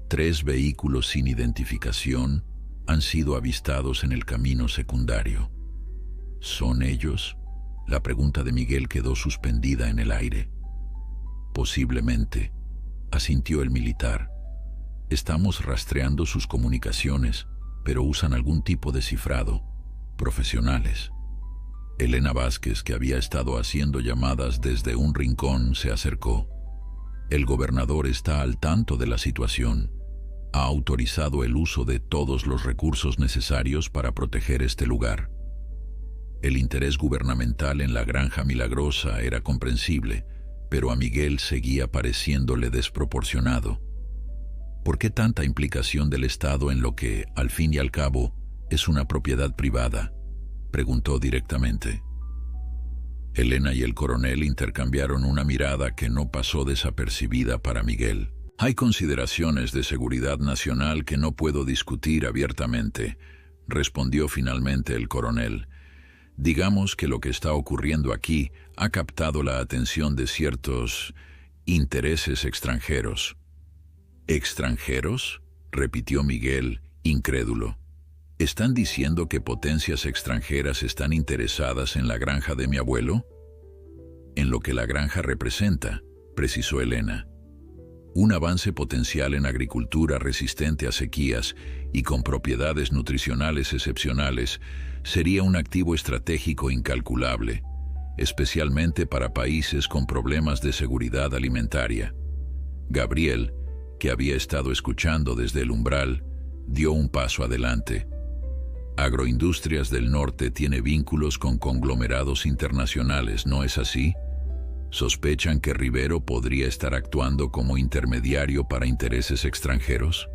[SPEAKER 1] 3 vehículos sin identificación han sido avistados en el camino secundario. ¿Son ellos? La pregunta de Miguel quedó suspendida en el aire. Posiblemente, asintió el militar. Estamos rastreando sus comunicaciones, pero usan algún tipo de cifrado. Profesionales. Elena Vázquez, que había estado haciendo llamadas desde un rincón, se acercó. El gobernador está al tanto de la situación. Ha autorizado el uso de todos los recursos necesarios para proteger este lugar. El interés gubernamental en la Granja Milagrosa era comprensible, pero a Miguel seguía pareciéndole desproporcionado. ¿Por qué tanta implicación del Estado en lo que, al fin y al cabo, es una propiedad privada?, preguntó directamente. Elena y el coronel intercambiaron una mirada que no pasó desapercibida para Miguel. Hay consideraciones de seguridad nacional que no puedo discutir abiertamente, respondió finalmente el coronel. Digamos que lo que está ocurriendo aquí ha captado la atención de ciertos intereses extranjeros. ¿Extranjeros?, repitió Miguel, incrédulo. ¿Están diciendo que potencias extranjeras están interesadas en la granja de mi abuelo? En lo que la granja representa, precisó Elena. Un avance potencial en agricultura resistente a sequías y con propiedades nutricionales excepcionales sería un activo estratégico incalculable, especialmente para países con problemas de seguridad alimentaria. Gabriel, que había estado escuchando desde el umbral, dio un paso adelante. Agroindustrias del Norte tiene vínculos con conglomerados internacionales, ¿no es así? ¿Sospechan que Rivero podría estar actuando como intermediario para intereses extranjeros?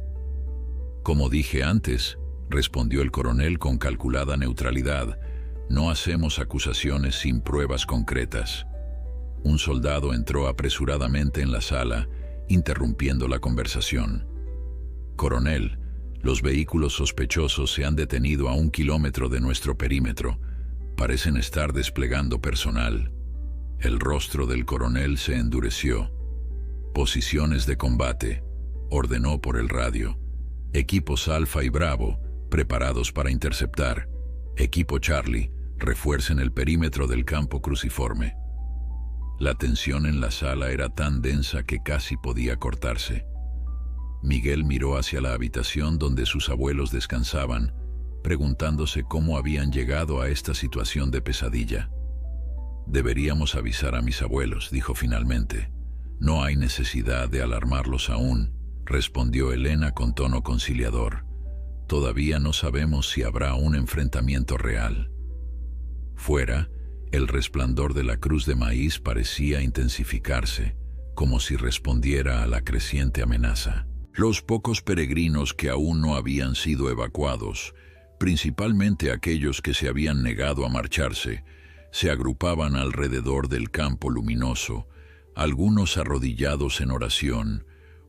[SPEAKER 1] Como dije antes, respondió el coronel con calculada neutralidad, no hacemos acusaciones sin pruebas concretas. Un soldado entró apresuradamente en la sala, interrumpiendo la conversación. Coronel, los vehículos sospechosos se han detenido a 1 kilómetro de nuestro perímetro. Parecen estar desplegando personal. El rostro del coronel se endureció. Posiciones de combate, ordenó por el radio. Equipos Alfa y Bravo, preparados para interceptar. Equipo Charlie, refuercen el perímetro del campo cruciforme. La tensión en la sala era tan densa que casi podía cortarse. Miguel miró hacia la habitación donde sus abuelos descansaban, preguntándose cómo habían llegado a esta situación de pesadilla. Deberíamos avisar a mis abuelos, dijo finalmente. No hay necesidad de alarmarlos aún, respondió Elena con tono conciliador. Todavía no sabemos si habrá un enfrentamiento real. Fuera, el resplandor de la cruz de maíz parecía intensificarse, como si respondiera a la creciente amenaza. Los pocos peregrinos que aún no habían sido evacuados, principalmente aquellos que se habían negado a marcharse, se agrupaban alrededor del campo luminoso, algunos arrodillados en oración,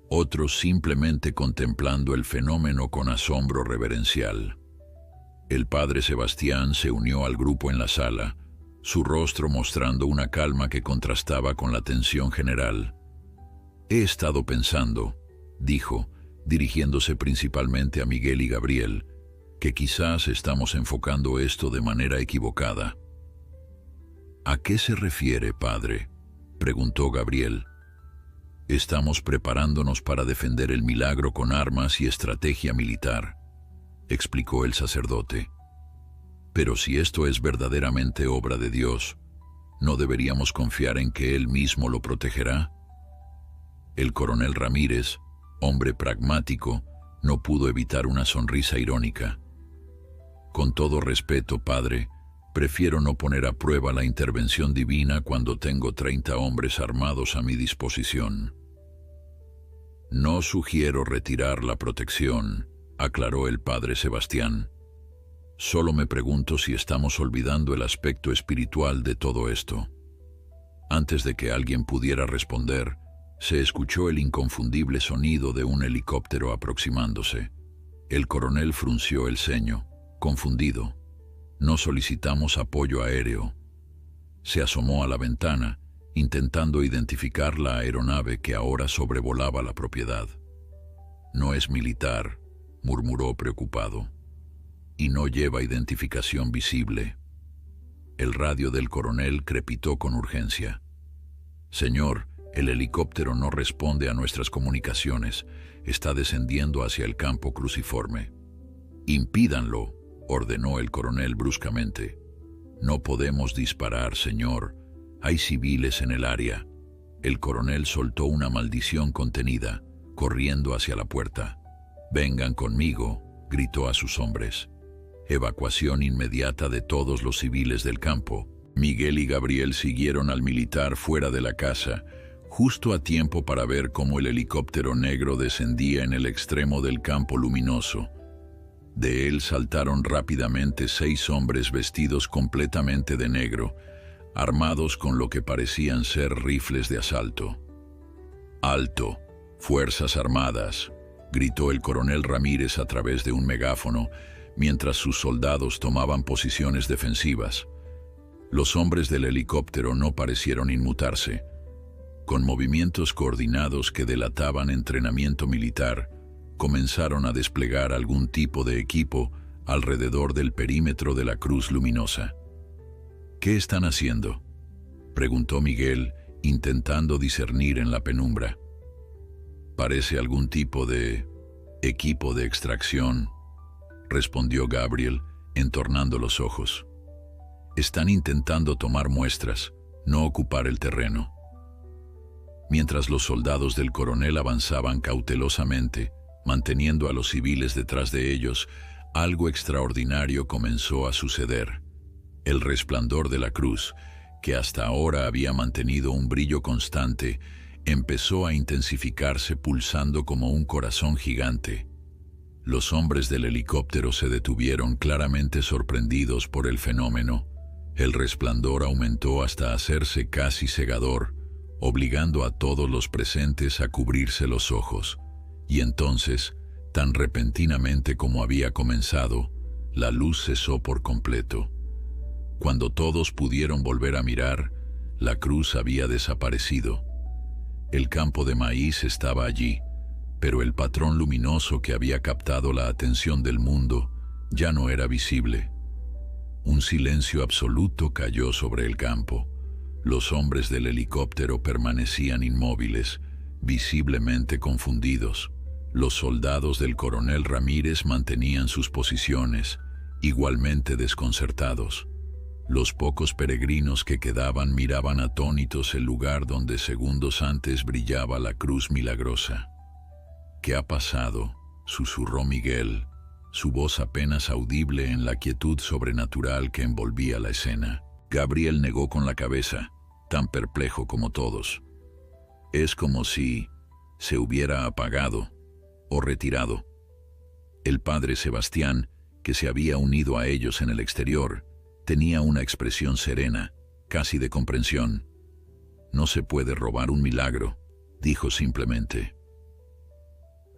[SPEAKER 1] otros simplemente contemplando el fenómeno con asombro reverencial. El padre Sebastián se unió al grupo en la sala, su rostro mostrando una calma que contrastaba con la tensión general. He estado pensando, dijo, dirigiéndose principalmente a Miguel y Gabriel, que quizás estamos enfocando esto de manera equivocada. ¿A qué se refiere, padre?, preguntó Gabriel. Estamos preparándonos para defender el milagro con armas y estrategia militar, explicó el sacerdote. Pero si esto es verdaderamente obra de Dios, ¿no deberíamos confiar en que Él mismo lo protegerá? El coronel Ramírez, hombre pragmático, no pudo evitar una sonrisa irónica. Con todo respeto, padre, prefiero no poner a prueba la intervención divina cuando tengo 30 hombres armados a mi disposición. No sugiero retirar la protección, aclaró el padre Sebastián. Solo me pregunto si estamos olvidando el aspecto espiritual de todo esto. Antes de que alguien pudiera responder, se escuchó el inconfundible sonido de un helicóptero aproximándose. El coronel frunció el ceño, confundido. No solicitamos apoyo aéreo. Se asomó a la ventana, intentando identificar la aeronave que ahora sobrevolaba la propiedad. No es militar, murmuró preocupado, y no lleva identificación visible. El radio del coronel crepitó con urgencia. Señor, el helicóptero no responde a nuestras comunicaciones. Está descendiendo hacia el campo cruciforme. Impídanlo, ordenó el coronel bruscamente. No podemos disparar, señor. Hay civiles en el área. El coronel soltó una maldición contenida, corriendo hacia la puerta. Vengan conmigo, gritó a sus hombres. Evacuación inmediata de todos los civiles del campo. Miguel y Gabriel siguieron al militar fuera de la casa, justo a tiempo para ver cómo el helicóptero negro descendía en el extremo del campo luminoso. De él saltaron rápidamente 6 hombres vestidos completamente de negro, armados con lo que parecían ser rifles de asalto. «¡Alto! ¡Fuerzas Armadas!», gritó el coronel Ramírez a través de un megáfono, mientras sus soldados tomaban posiciones defensivas. Los hombres del helicóptero no parecieron inmutarse. Con movimientos coordinados que delataban entrenamiento militar, comenzaron a desplegar algún tipo de equipo alrededor del perímetro de la cruz luminosa. «¿Qué están haciendo?», preguntó Miguel, intentando discernir en la penumbra. «Parece algún tipo de equipo de extracción», respondió Gabriel, entornando los ojos. «Están intentando tomar muestras, no ocupar el terreno». Mientras los soldados del coronel avanzaban cautelosamente, manteniendo a los civiles detrás de ellos, algo extraordinario comenzó a suceder. El resplandor de la cruz, que hasta ahora había mantenido un brillo constante, empezó a intensificarse pulsando como un corazón gigante. Los hombres del helicóptero se detuvieron claramente sorprendidos por el fenómeno. El resplandor aumentó hasta hacerse casi cegador, obligando a todos los presentes a cubrirse los ojos. Y entonces, tan repentinamente como había comenzado, la luz cesó por completo. Cuando todos pudieron volver a mirar, la cruz había desaparecido. El campo de maíz estaba allí, pero el patrón luminoso que había captado la atención del mundo ya no era visible. Un silencio absoluto cayó sobre el campo. Los hombres del helicóptero permanecían inmóviles, visiblemente confundidos. Los soldados del coronel Ramírez mantenían sus posiciones, igualmente desconcertados. Los pocos peregrinos que quedaban miraban atónitos el lugar donde segundos antes brillaba la cruz milagrosa. «¿Qué ha pasado?», susurró Miguel, su voz apenas audible en la quietud sobrenatural que envolvía la escena. Gabriel negó con la cabeza, tan perplejo como todos. «Es como si se hubiera apagado o retirado». El padre Sebastián, que se había unido a ellos en el exterior, tenía una expresión serena, casi de comprensión. «No se puede robar un milagro», dijo simplemente.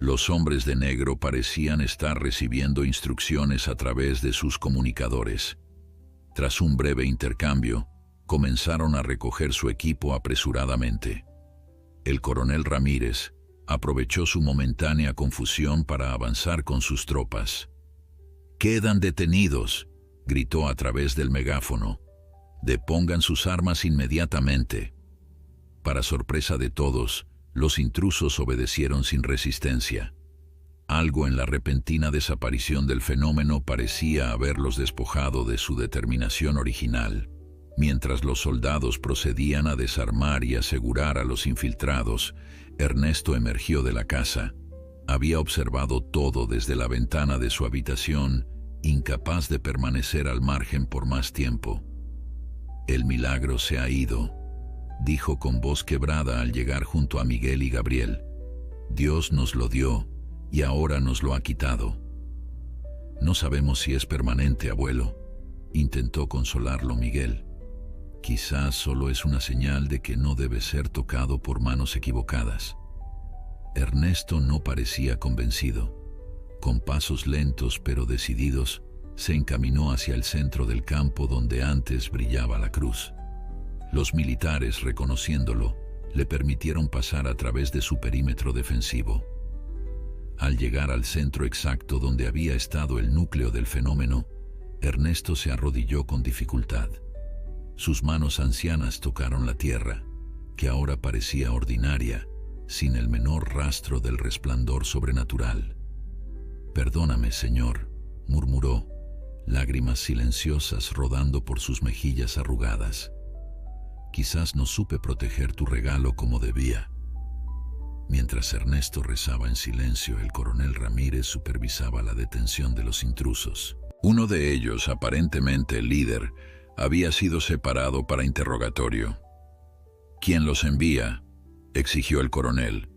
[SPEAKER 1] Los hombres de negro parecían estar recibiendo instrucciones a través de sus comunicadores. Tras un breve intercambio, comenzaron a recoger su equipo apresuradamente. El coronel Ramírez aprovechó su momentánea confusión para avanzar con sus tropas. «¡Quedan detenidos!», gritó a través del megáfono. «Depongan sus armas inmediatamente». Para sorpresa de todos, los intrusos obedecieron sin resistencia. Algo en la repentina desaparición del fenómeno parecía haberlos despojado de su determinación original. Mientras los soldados procedían a desarmar y asegurar a los infiltrados, Ernesto emergió de la casa. Había observado todo desde la ventana de su habitación, incapaz de permanecer al margen por más tiempo. «El milagro se ha ido», dijo con voz quebrada al llegar junto a Miguel y Gabriel. «Dios nos lo dio y ahora nos lo ha quitado». «No sabemos si es permanente, abuelo», intentó consolarlo Miguel. «Quizás solo es una señal de que no debe ser tocado por manos equivocadas». Ernesto no parecía convencido. Con pasos lentos pero decididos, se encaminó hacia el centro del campo donde antes brillaba la cruz. Los militares, reconociéndolo, le permitieron pasar a través de su perímetro defensivo. Al llegar al centro exacto donde había estado el núcleo del fenómeno, Ernesto se arrodilló con dificultad. Sus manos ancianas tocaron la tierra, que ahora parecía ordinaria, sin el menor rastro del resplandor sobrenatural. «Perdóname, Señor», murmuró, lágrimas silenciosas rodando por sus mejillas arrugadas. «Quizás no supe proteger tu regalo como debía». Mientras Ernesto rezaba en silencio, el coronel Ramírez supervisaba la detención de los intrusos. Uno de ellos, aparentemente el líder, había sido separado para interrogatorio. «¿Quién los envía?», exigió el coronel.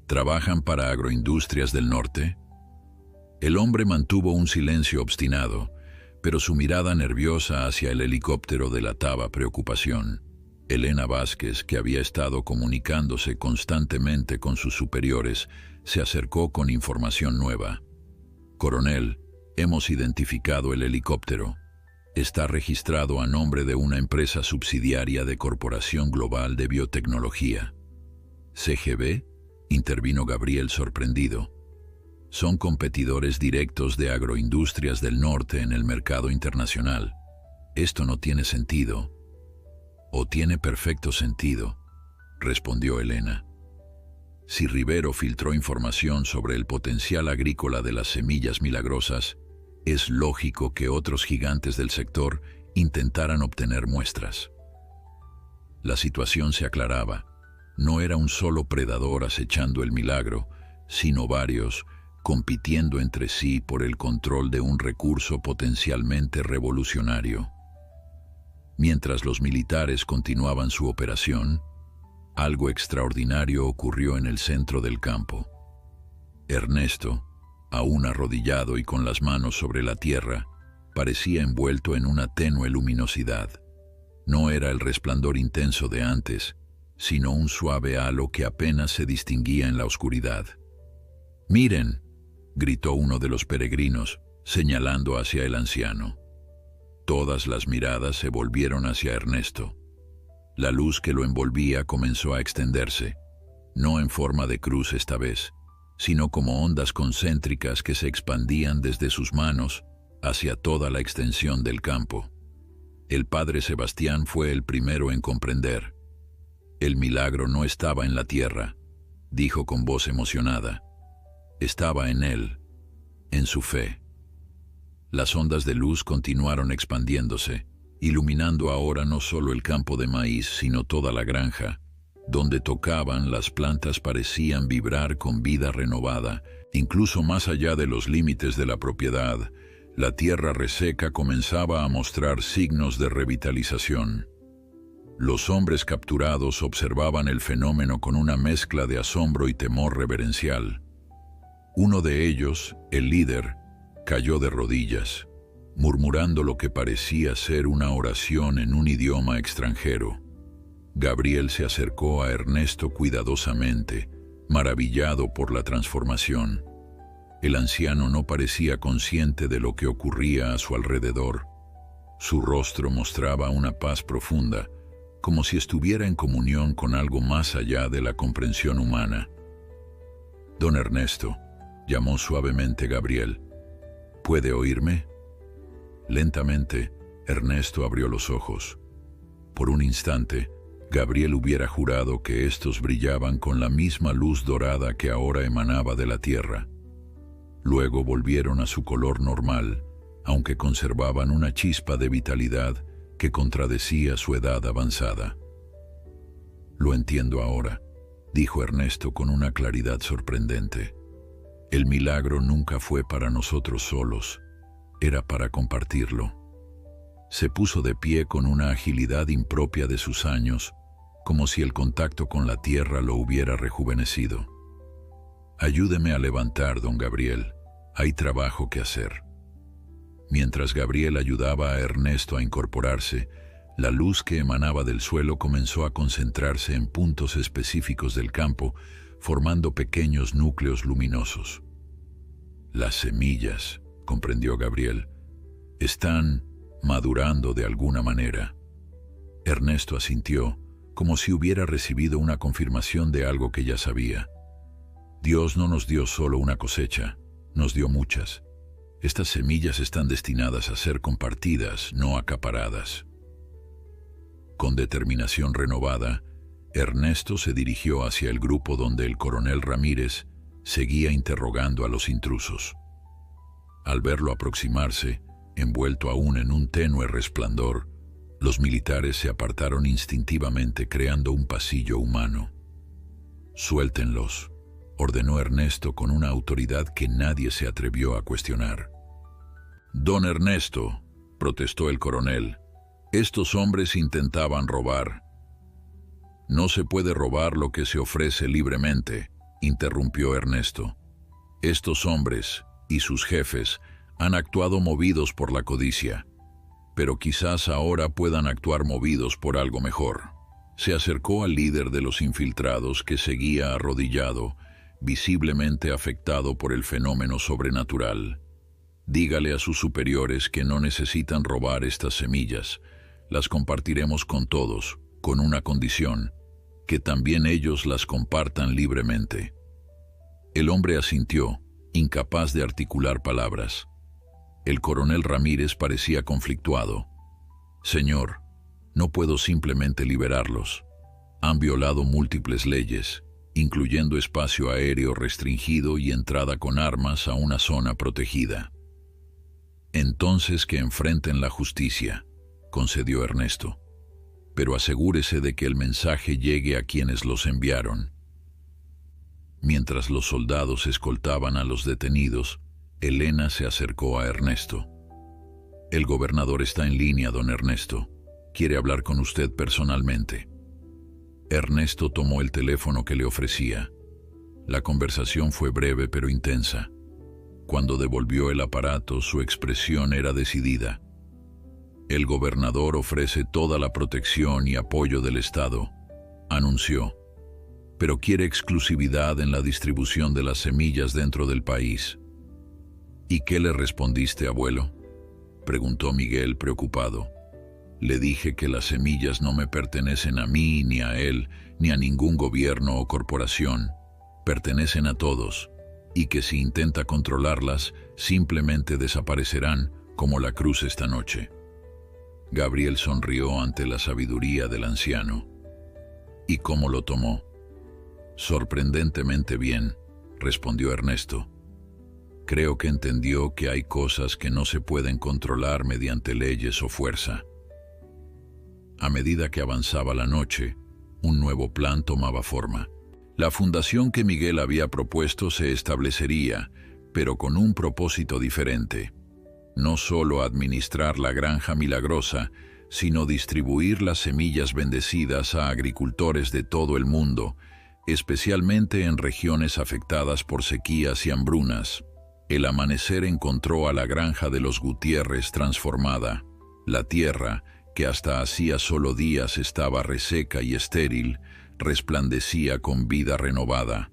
[SPEAKER 1] «¿Trabajan para Agroindustrias del Norte?». El hombre mantuvo un silencio obstinado, pero su mirada nerviosa hacia el helicóptero delataba preocupación. Elena Vázquez, que había estado comunicándose constantemente con sus superiores, se acercó con información nueva. «Coronel, hemos identificado el helicóptero. Está registrado a nombre de una empresa subsidiaria de Corporación Global de Biotecnología». «¿CGB?», intervino Gabriel sorprendido. «Son competidores directos de Agroindustrias del Norte en el mercado internacional. Esto no tiene sentido». «O tiene perfecto sentido», respondió Elena. «Si Rivero filtró información sobre el potencial agrícola de las semillas milagrosas, es lógico que otros gigantes del sector intentaran obtener muestras». La situación se aclaraba. No era un solo predador acechando el milagro, sino varios, compitiendo entre sí por el control de un recurso potencialmente revolucionario. Mientras los militares continuaban su operación, algo extraordinario ocurrió en el centro del campo. Ernesto, aún arrodillado y con las manos sobre la tierra, parecía envuelto en una tenue luminosidad. No era el resplandor intenso de antes, sino un suave halo que apenas se distinguía en la oscuridad. «¡Miren!», gritó uno de los peregrinos, señalando hacia el anciano. Todas las miradas se volvieron hacia Ernesto. La luz que lo envolvía comenzó a extenderse, no en forma de cruz esta vez, sino como ondas concéntricas que se expandían desde sus manos hacia toda la extensión del campo. El padre Sebastián fue el primero en comprender. «El milagro no estaba en la tierra», dijo con voz emocionada. «Estaba en él, en su fe». Las ondas de luz continuaron expandiéndose, iluminando ahora no solo el campo de maíz, sino toda la granja. Donde tocaban, las plantas parecían vibrar con vida renovada, incluso más allá de los límites de la propiedad. La tierra reseca comenzaba a mostrar signos de revitalización. Los hombres capturados observaban el fenómeno con una mezcla de asombro y temor reverencial. Uno de ellos, el líder, cayó de rodillas, murmurando lo que parecía ser una oración en un idioma extranjero. Gabriel se acercó a Ernesto cuidadosamente, maravillado por la transformación. El anciano no parecía consciente de lo que ocurría a su alrededor. Su rostro mostraba una paz profunda, como si estuviera en comunión con algo más allá de la comprensión humana. «Don Ernesto», llamó suavemente Gabriel, «¿puede oírme?». Lentamente, Ernesto abrió los ojos. Por un instante, Gabriel hubiera jurado que estos brillaban con la misma luz dorada que ahora emanaba de la tierra. Luego volvieron a su color normal, aunque conservaban una chispa de vitalidad que contradecía su edad avanzada. «Lo entiendo ahora», dijo Ernesto con una claridad sorprendente. «El milagro nunca fue para nosotros solos, era para compartirlo». Se puso de pie con una agilidad impropia de sus años, como si el contacto con la tierra lo hubiera rejuvenecido. «Ayúdeme a levantar, don Gabriel, hay trabajo que hacer». Mientras Gabriel ayudaba a Ernesto a incorporarse, la luz que emanaba del suelo comenzó a concentrarse en puntos específicos del campo, formando pequeños núcleos luminosos. Las semillas, comprendió Gabriel, están madurando de alguna manera. Ernesto asintió, como si hubiera recibido una confirmación de algo que ya sabía. Dios no nos dio solo una cosecha, nos dio muchas. Estas semillas están destinadas a ser compartidas, no acaparadas. Con determinación renovada, Ernesto se dirigió hacia el grupo donde el coronel Ramírez seguía interrogando a los intrusos. Al verlo aproximarse, envuelto aún en un tenue resplandor, los militares se apartaron instintivamente creando un pasillo humano. «Suéltenlos», ordenó Ernesto con una autoridad que nadie se atrevió a cuestionar. «Don Ernesto», protestó el coronel, «estos hombres intentaban robar». «No se puede robar lo que se ofrece libremente», interrumpió Ernesto. «Estos hombres y sus jefes han actuado movidos por la codicia, pero quizás ahora puedan actuar movidos por algo mejor». Se acercó al líder de los infiltrados que seguía arrodillado, visiblemente afectado por el fenómeno sobrenatural. «Dígale a sus superiores que no necesitan robar estas semillas. Las compartiremos con todos, con una condición, que también ellos las compartan libremente». El hombre asintió, incapaz de articular palabras. El coronel Ramírez parecía conflictuado. «Señor, no puedo simplemente liberarlos. Han violado múltiples leyes, incluyendo espacio aéreo restringido y entrada con armas a una zona protegida». «Entonces que enfrenten la justicia», concedió Ernesto. «Pero asegúrese de que el mensaje llegue a quienes los enviaron». Mientras los soldados escoltaban a los detenidos, Elena se acercó a Ernesto. «El gobernador está en línea, don Ernesto. Quiere hablar con usted personalmente». Ernesto tomó el teléfono que le ofrecía. La conversación fue breve pero intensa. Cuando devolvió el aparato, su expresión era decidida. «El gobernador ofrece toda la protección y apoyo del Estado», anunció, «pero quiere exclusividad en la distribución de las semillas dentro del país». «¿Y qué le respondiste, abuelo?», preguntó Miguel preocupado. «Le dije que las semillas no me pertenecen a mí, ni a él, ni a ningún gobierno o corporación. Pertenecen a todos, y que si intenta controlarlas, simplemente desaparecerán como la cruz esta noche». Gabriel sonrió ante la sabiduría del anciano. «¿Y cómo lo tomó?». «Sorprendentemente bien», respondió Ernesto. «Creo que entendió que hay cosas que no se pueden controlar mediante leyes o fuerza». A medida que avanzaba la noche, un nuevo plan tomaba forma. La fundación que Miguel había propuesto se establecería, pero con un propósito diferente. No solo administrar la granja milagrosa, sino distribuir las semillas bendecidas a agricultores de todo el mundo, especialmente en regiones afectadas por sequías y hambrunas. El amanecer encontró a la granja de los Gutiérrez transformada. La tierra, que hasta hacía solo días estaba reseca y estéril, resplandecía con vida renovada.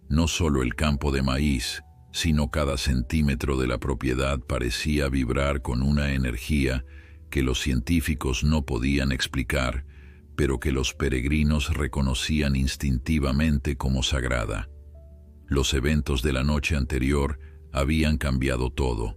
[SPEAKER 1] No solo el campo de maíz, sino cada centímetro de la propiedad parecía vibrar con una energía que los científicos no podían explicar, pero que los peregrinos reconocían instintivamente como sagrada. Los eventos de la noche anterior habían cambiado todo.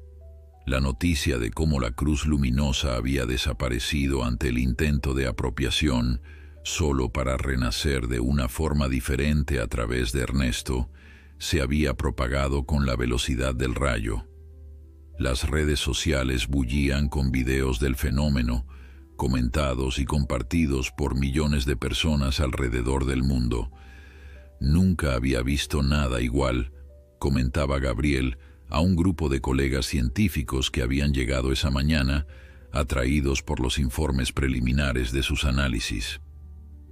[SPEAKER 1] La noticia de cómo la cruz luminosa había desaparecido ante el intento de apropiación, solo para renacer de una forma diferente a través de Ernesto, se había propagado con la velocidad del rayo. Las redes sociales bullían con videos del fenómeno, comentados y compartidos por millones de personas alrededor del mundo. «Nunca había visto nada igual», comentaba Gabriel a un grupo de colegas científicos que habían llegado esa mañana, atraídos por los informes preliminares de sus análisis.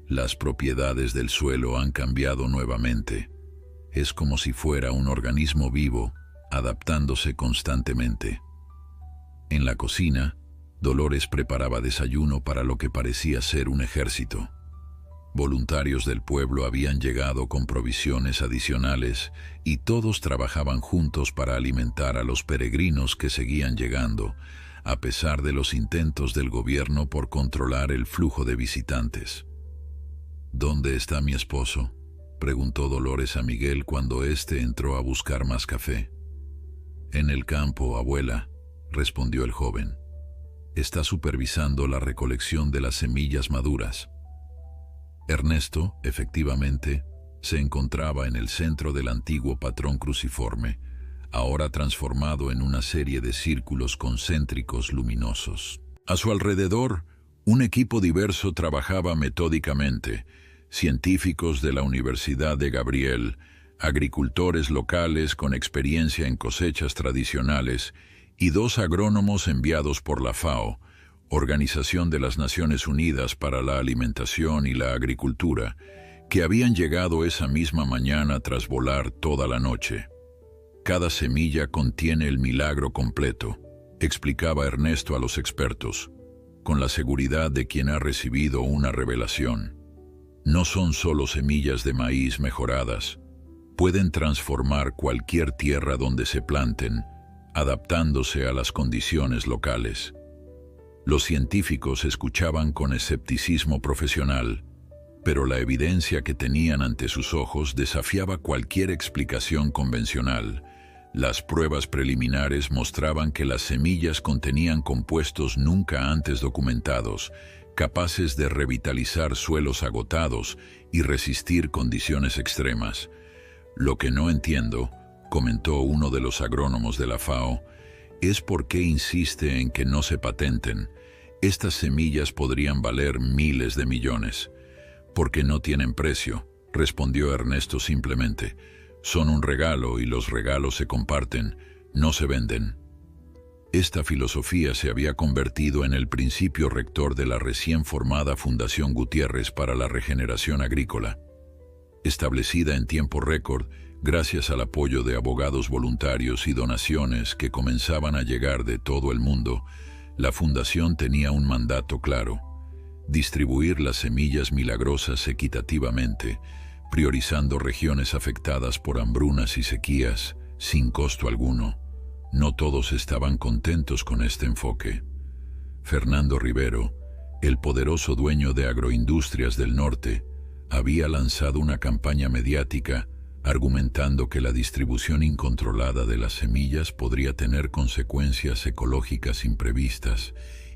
[SPEAKER 1] «Las propiedades del suelo han cambiado nuevamente. Es como si fuera un organismo vivo, adaptándose constantemente». En la cocina, Dolores preparaba desayuno para lo que parecía ser un ejército. Voluntarios del pueblo habían llegado con provisiones adicionales y todos trabajaban juntos para alimentar a los peregrinos que seguían llegando, a pesar de los intentos del gobierno por controlar el flujo de visitantes. «¿Dónde está mi esposo?», preguntó Dolores a Miguel cuando éste entró a buscar más café. «En el campo, abuela», respondió el joven. «Está supervisando la recolección de las semillas maduras». Ernesto, efectivamente, se encontraba en el centro del antiguo patrón cruciforme, ahora transformado en una serie de círculos concéntricos luminosos. A su alrededor, un equipo diverso trabajaba metódicamente: científicos de la Universidad de Gabriel, agricultores locales con experiencia en cosechas tradicionales y 2 agrónomos enviados por la FAO, Organización de las Naciones Unidas para la Alimentación y la Agricultura, que habían llegado esa misma mañana tras volar toda la noche. «Cada semilla contiene el milagro completo», explicaba Ernesto a los expertos, con la seguridad de quien ha recibido una revelación. «No son solo semillas de maíz mejoradas. Pueden transformar cualquier tierra donde se planten, adaptándose a las condiciones locales». Los científicos escuchaban con escepticismo profesional, pero la evidencia que tenían ante sus ojos desafiaba cualquier explicación convencional. Las pruebas preliminares mostraban que las semillas contenían compuestos nunca antes documentados, capaces de revitalizar suelos agotados y resistir condiciones extremas. «Lo que no entiendo», comentó uno de los agrónomos de la FAO, «es por qué insiste en que no se patenten. Estas semillas podrían valer miles de millones». «Porque no tienen precio», respondió Ernesto simplemente. «Son un regalo y los regalos se comparten, no se venden». Esta filosofía se había convertido en el principio rector de la recién formada Fundación Gutiérrez para la Regeneración Agrícola. Establecida en tiempo récord, gracias al apoyo de abogados voluntarios y donaciones que comenzaban a llegar de todo el mundo, la fundación tenía un mandato claro: distribuir las semillas milagrosas equitativamente, priorizando regiones afectadas por hambrunas y sequías, sin costo alguno. No todos estaban contentos con este enfoque. Fernando Rivero, el poderoso dueño de Agroindustrias del Norte, había lanzado una campaña mediática argumentando que la distribución incontrolada de las semillas podría tener consecuencias ecológicas imprevistas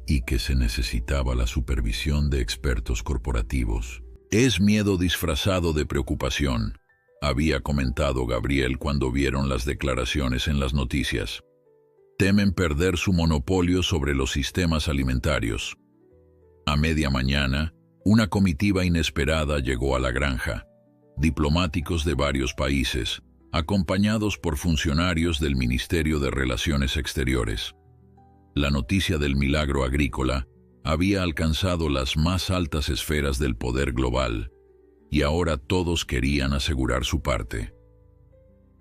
[SPEAKER 1] y que se necesitaba la supervisión de expertos corporativos. «Es miedo disfrazado de preocupación», había comentado Gabriel cuando vieron las declaraciones en las noticias. «Temen perder su monopolio sobre los sistemas alimentarios». A media mañana, una comitiva inesperada llegó a la granja. Diplomáticos de varios países, acompañados por funcionarios del Ministerio de Relaciones Exteriores. La noticia del milagro agrícola había alcanzado las más altas esferas del poder global, y ahora todos querían asegurar su parte.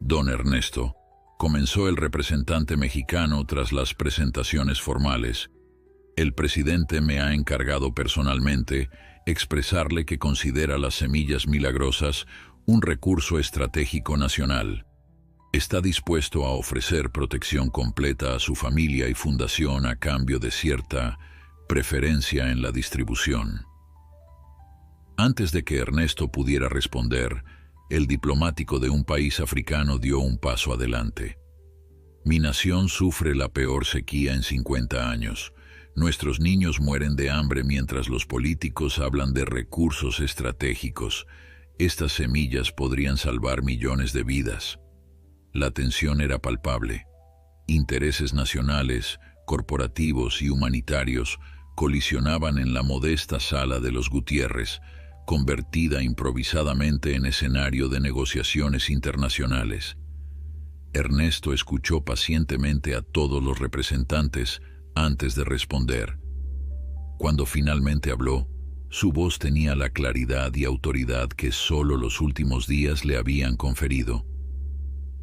[SPEAKER 1] «Don Ernesto», comenzó el representante mexicano tras las presentaciones formales, «el presidente me ha encargado personalmente expresarle que considera las semillas milagrosas un recurso estratégico nacional. Está dispuesto a ofrecer protección completa a su familia y fundación a cambio de cierta preferencia en la distribución». Antes de que Ernesto pudiera responder, el diplomático de un país africano dio un paso adelante. «Mi nación sufre la peor sequía en 50 años. Nuestros niños mueren de hambre mientras los políticos hablan de recursos estratégicos. Estas semillas podrían salvar millones de vidas». La tensión era palpable. Intereses nacionales, corporativos y humanitarios colisionaban en la modesta sala de los Gutiérrez, convertida improvisadamente en escenario de negociaciones internacionales. Ernesto escuchó pacientemente a todos los representantes antes de responder. Cuando finalmente habló, su voz tenía la claridad y autoridad que solo los últimos días le habían conferido.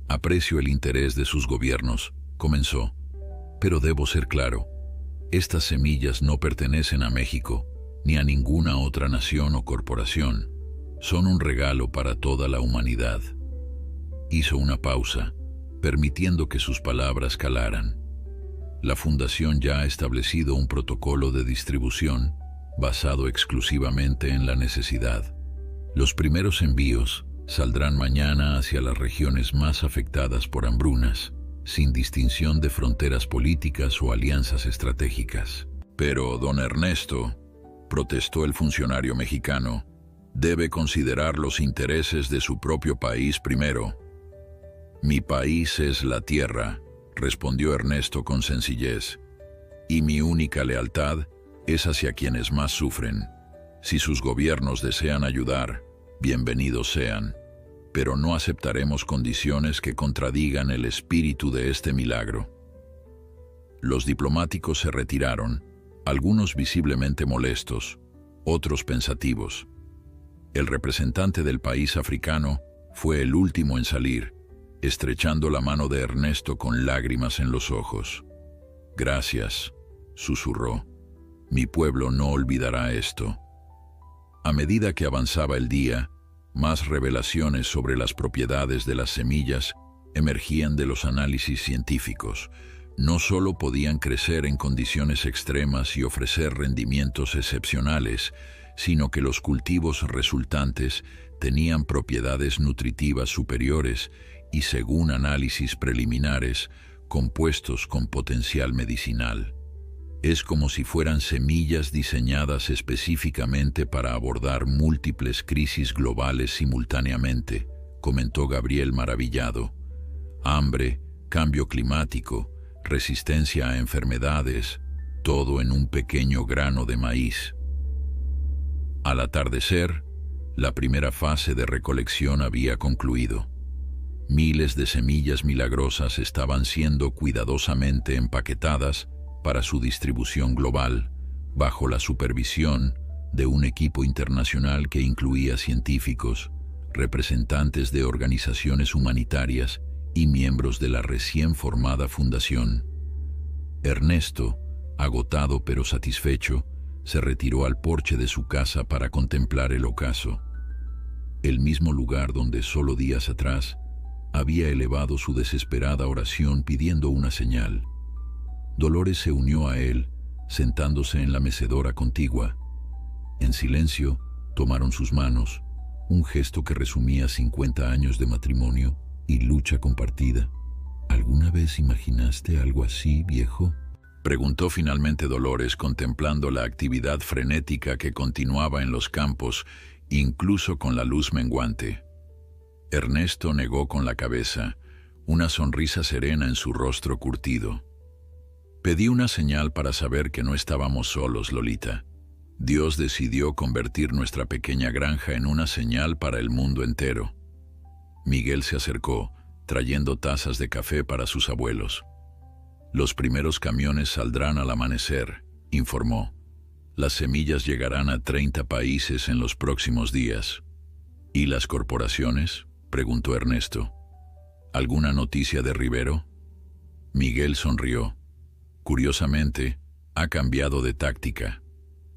[SPEAKER 1] «Aprecio el interés de sus gobiernos», comenzó, «pero debo ser claro. Estas semillas no pertenecen a México, ni a ninguna otra nación o corporación. Son un regalo para toda la humanidad. Hizo una pausa, permitiendo que sus palabras calaran. La Fundación ya ha establecido un protocolo de distribución basado exclusivamente en la necesidad. Los primeros envíos saldrán mañana hacia las regiones más afectadas por hambrunas, sin distinción de fronteras políticas o alianzas estratégicas. Pero, don Ernesto, protestó el funcionario mexicano, debe considerar los intereses de su propio país primero. Mi país es la tierra, respondió Ernesto con sencillez, y mi única lealtad es hacia quienes más sufren. Si sus gobiernos desean ayudar, bienvenidos sean, pero no aceptaremos condiciones que contradigan el espíritu de este milagro. Los diplomáticos se retiraron, algunos visiblemente molestos, otros pensativos. El representante del país africano fue el último en salir, estrechando la mano de Ernesto con lágrimas en los ojos. «Gracias», susurró. «Mi pueblo no olvidará esto». A medida que avanzaba el día, más revelaciones sobre las propiedades de las semillas emergían de los análisis científicos. No solo podían crecer en condiciones extremas y ofrecer rendimientos excepcionales, sino que los cultivos resultantes tenían propiedades nutritivas superiores y, según análisis preliminares, compuestos con potencial medicinal. Es como si fueran semillas diseñadas específicamente para abordar múltiples crisis globales simultáneamente, comentó Gabriel maravillado. Hambre, cambio climático, resistencia a enfermedades, todo en un pequeño grano de maíz. Al atardecer, la primera fase de recolección había concluido. Miles de semillas milagrosas estaban siendo cuidadosamente empaquetadas para su distribución global, bajo la supervisión de un equipo internacional que incluía científicos, representantes de organizaciones humanitarias y miembros de la recién formada fundación. Ernesto, agotado pero satisfecho, se retiró al porche de su casa para contemplar el ocaso, el mismo lugar donde solo días atrás había elevado su desesperada oración pidiendo una señal. Dolores se unió a él, sentándose en la mecedora contigua. En silencio, tomaron sus manos, un gesto que resumía 50 años de matrimonio y lucha compartida. ¿Alguna vez imaginaste algo así, viejo?, preguntó finalmente Dolores, contemplando la actividad frenética que continuaba en los campos, incluso con la luz menguante. Ernesto negó con la cabeza, una sonrisa serena en su rostro curtido. Pedí una señal para saber que no estábamos solos, Lolita. Dios decidió convertir nuestra pequeña granja en una señal para el mundo entero. Miguel se acercó, trayendo tazas de café para sus abuelos. Los primeros camiones saldrán al amanecer, informó. Las semillas llegarán a 30 países en los próximos días. ¿Y las corporaciones?, preguntó Ernesto. ¿Alguna noticia de Rivero? Miguel sonrió. Curiosamente, ha cambiado de táctica.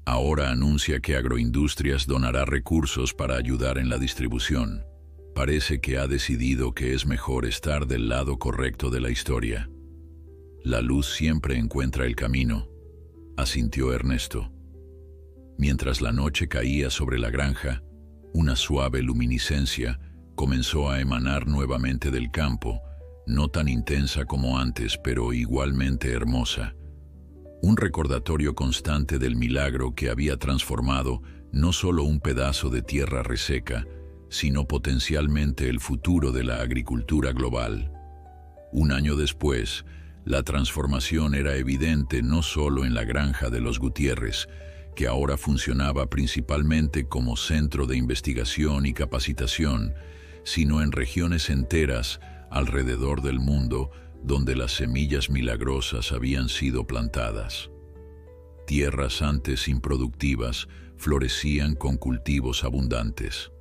[SPEAKER 1] Ahora anuncia que Agroindustrias donará recursos para ayudar en la distribución. Parece que ha decidido que es mejor estar del lado correcto de la historia. La luz siempre encuentra el camino, asintió Ernesto. Mientras la noche caía sobre la granja, una suave luminiscencia comenzó a emanar nuevamente del campo, no tan intensa como antes, pero igualmente hermosa. Un recordatorio constante del milagro que había transformado no solo un pedazo de tierra reseca, sino potencialmente el futuro de la agricultura global. Un año después, la transformación era evidente no solo en la granja de los Gutiérrez, que ahora funcionaba principalmente como centro de investigación y capacitación, sino en regiones enteras alrededor del mundo donde las semillas milagrosas habían sido plantadas. Tierras antes improductivas florecían con cultivos abundantes.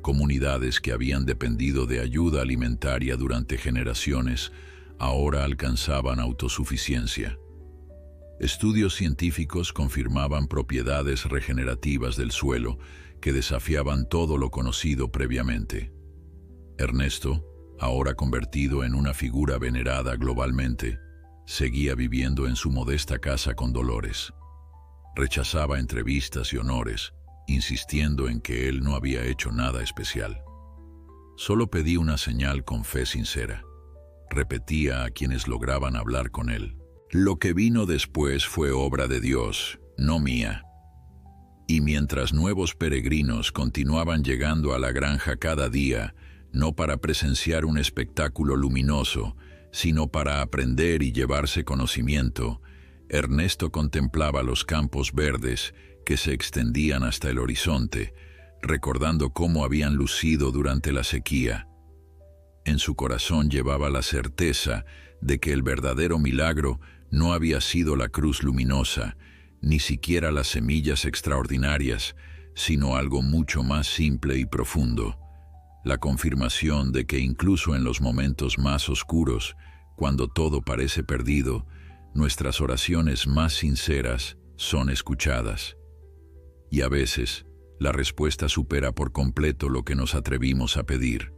[SPEAKER 1] Comunidades que habían dependido de ayuda alimentaria durante generaciones ahora alcanzaban autosuficiencia. Estudios científicos confirmaban propiedades regenerativas del suelo que desafiaban todo lo conocido previamente. Ernesto, ahora convertido en una figura venerada globalmente, seguía viviendo en su modesta casa con Dolores. Rechazaba entrevistas y honores, insistiendo en que él no había hecho nada especial. Solo pedía una señal con fe sincera. Repetía a quienes lograban hablar con él: lo que vino después fue obra de Dios, no mía. Y mientras nuevos peregrinos continuaban llegando a la granja cada día, no para presenciar un espectáculo luminoso, sino para aprender y llevarse conocimiento, Ernesto contemplaba los campos verdes que se extendían hasta el horizonte, recordando cómo habían lucido durante la sequía. En su corazón llevaba la certeza de que el verdadero milagro no había sido la cruz luminosa, ni siquiera las semillas extraordinarias, sino algo mucho más simple y profundo: la confirmación de que incluso en los momentos más oscuros, cuando todo parece perdido, nuestras oraciones más sinceras son escuchadas. Y a veces, la respuesta supera por completo lo que nos atrevimos a pedir.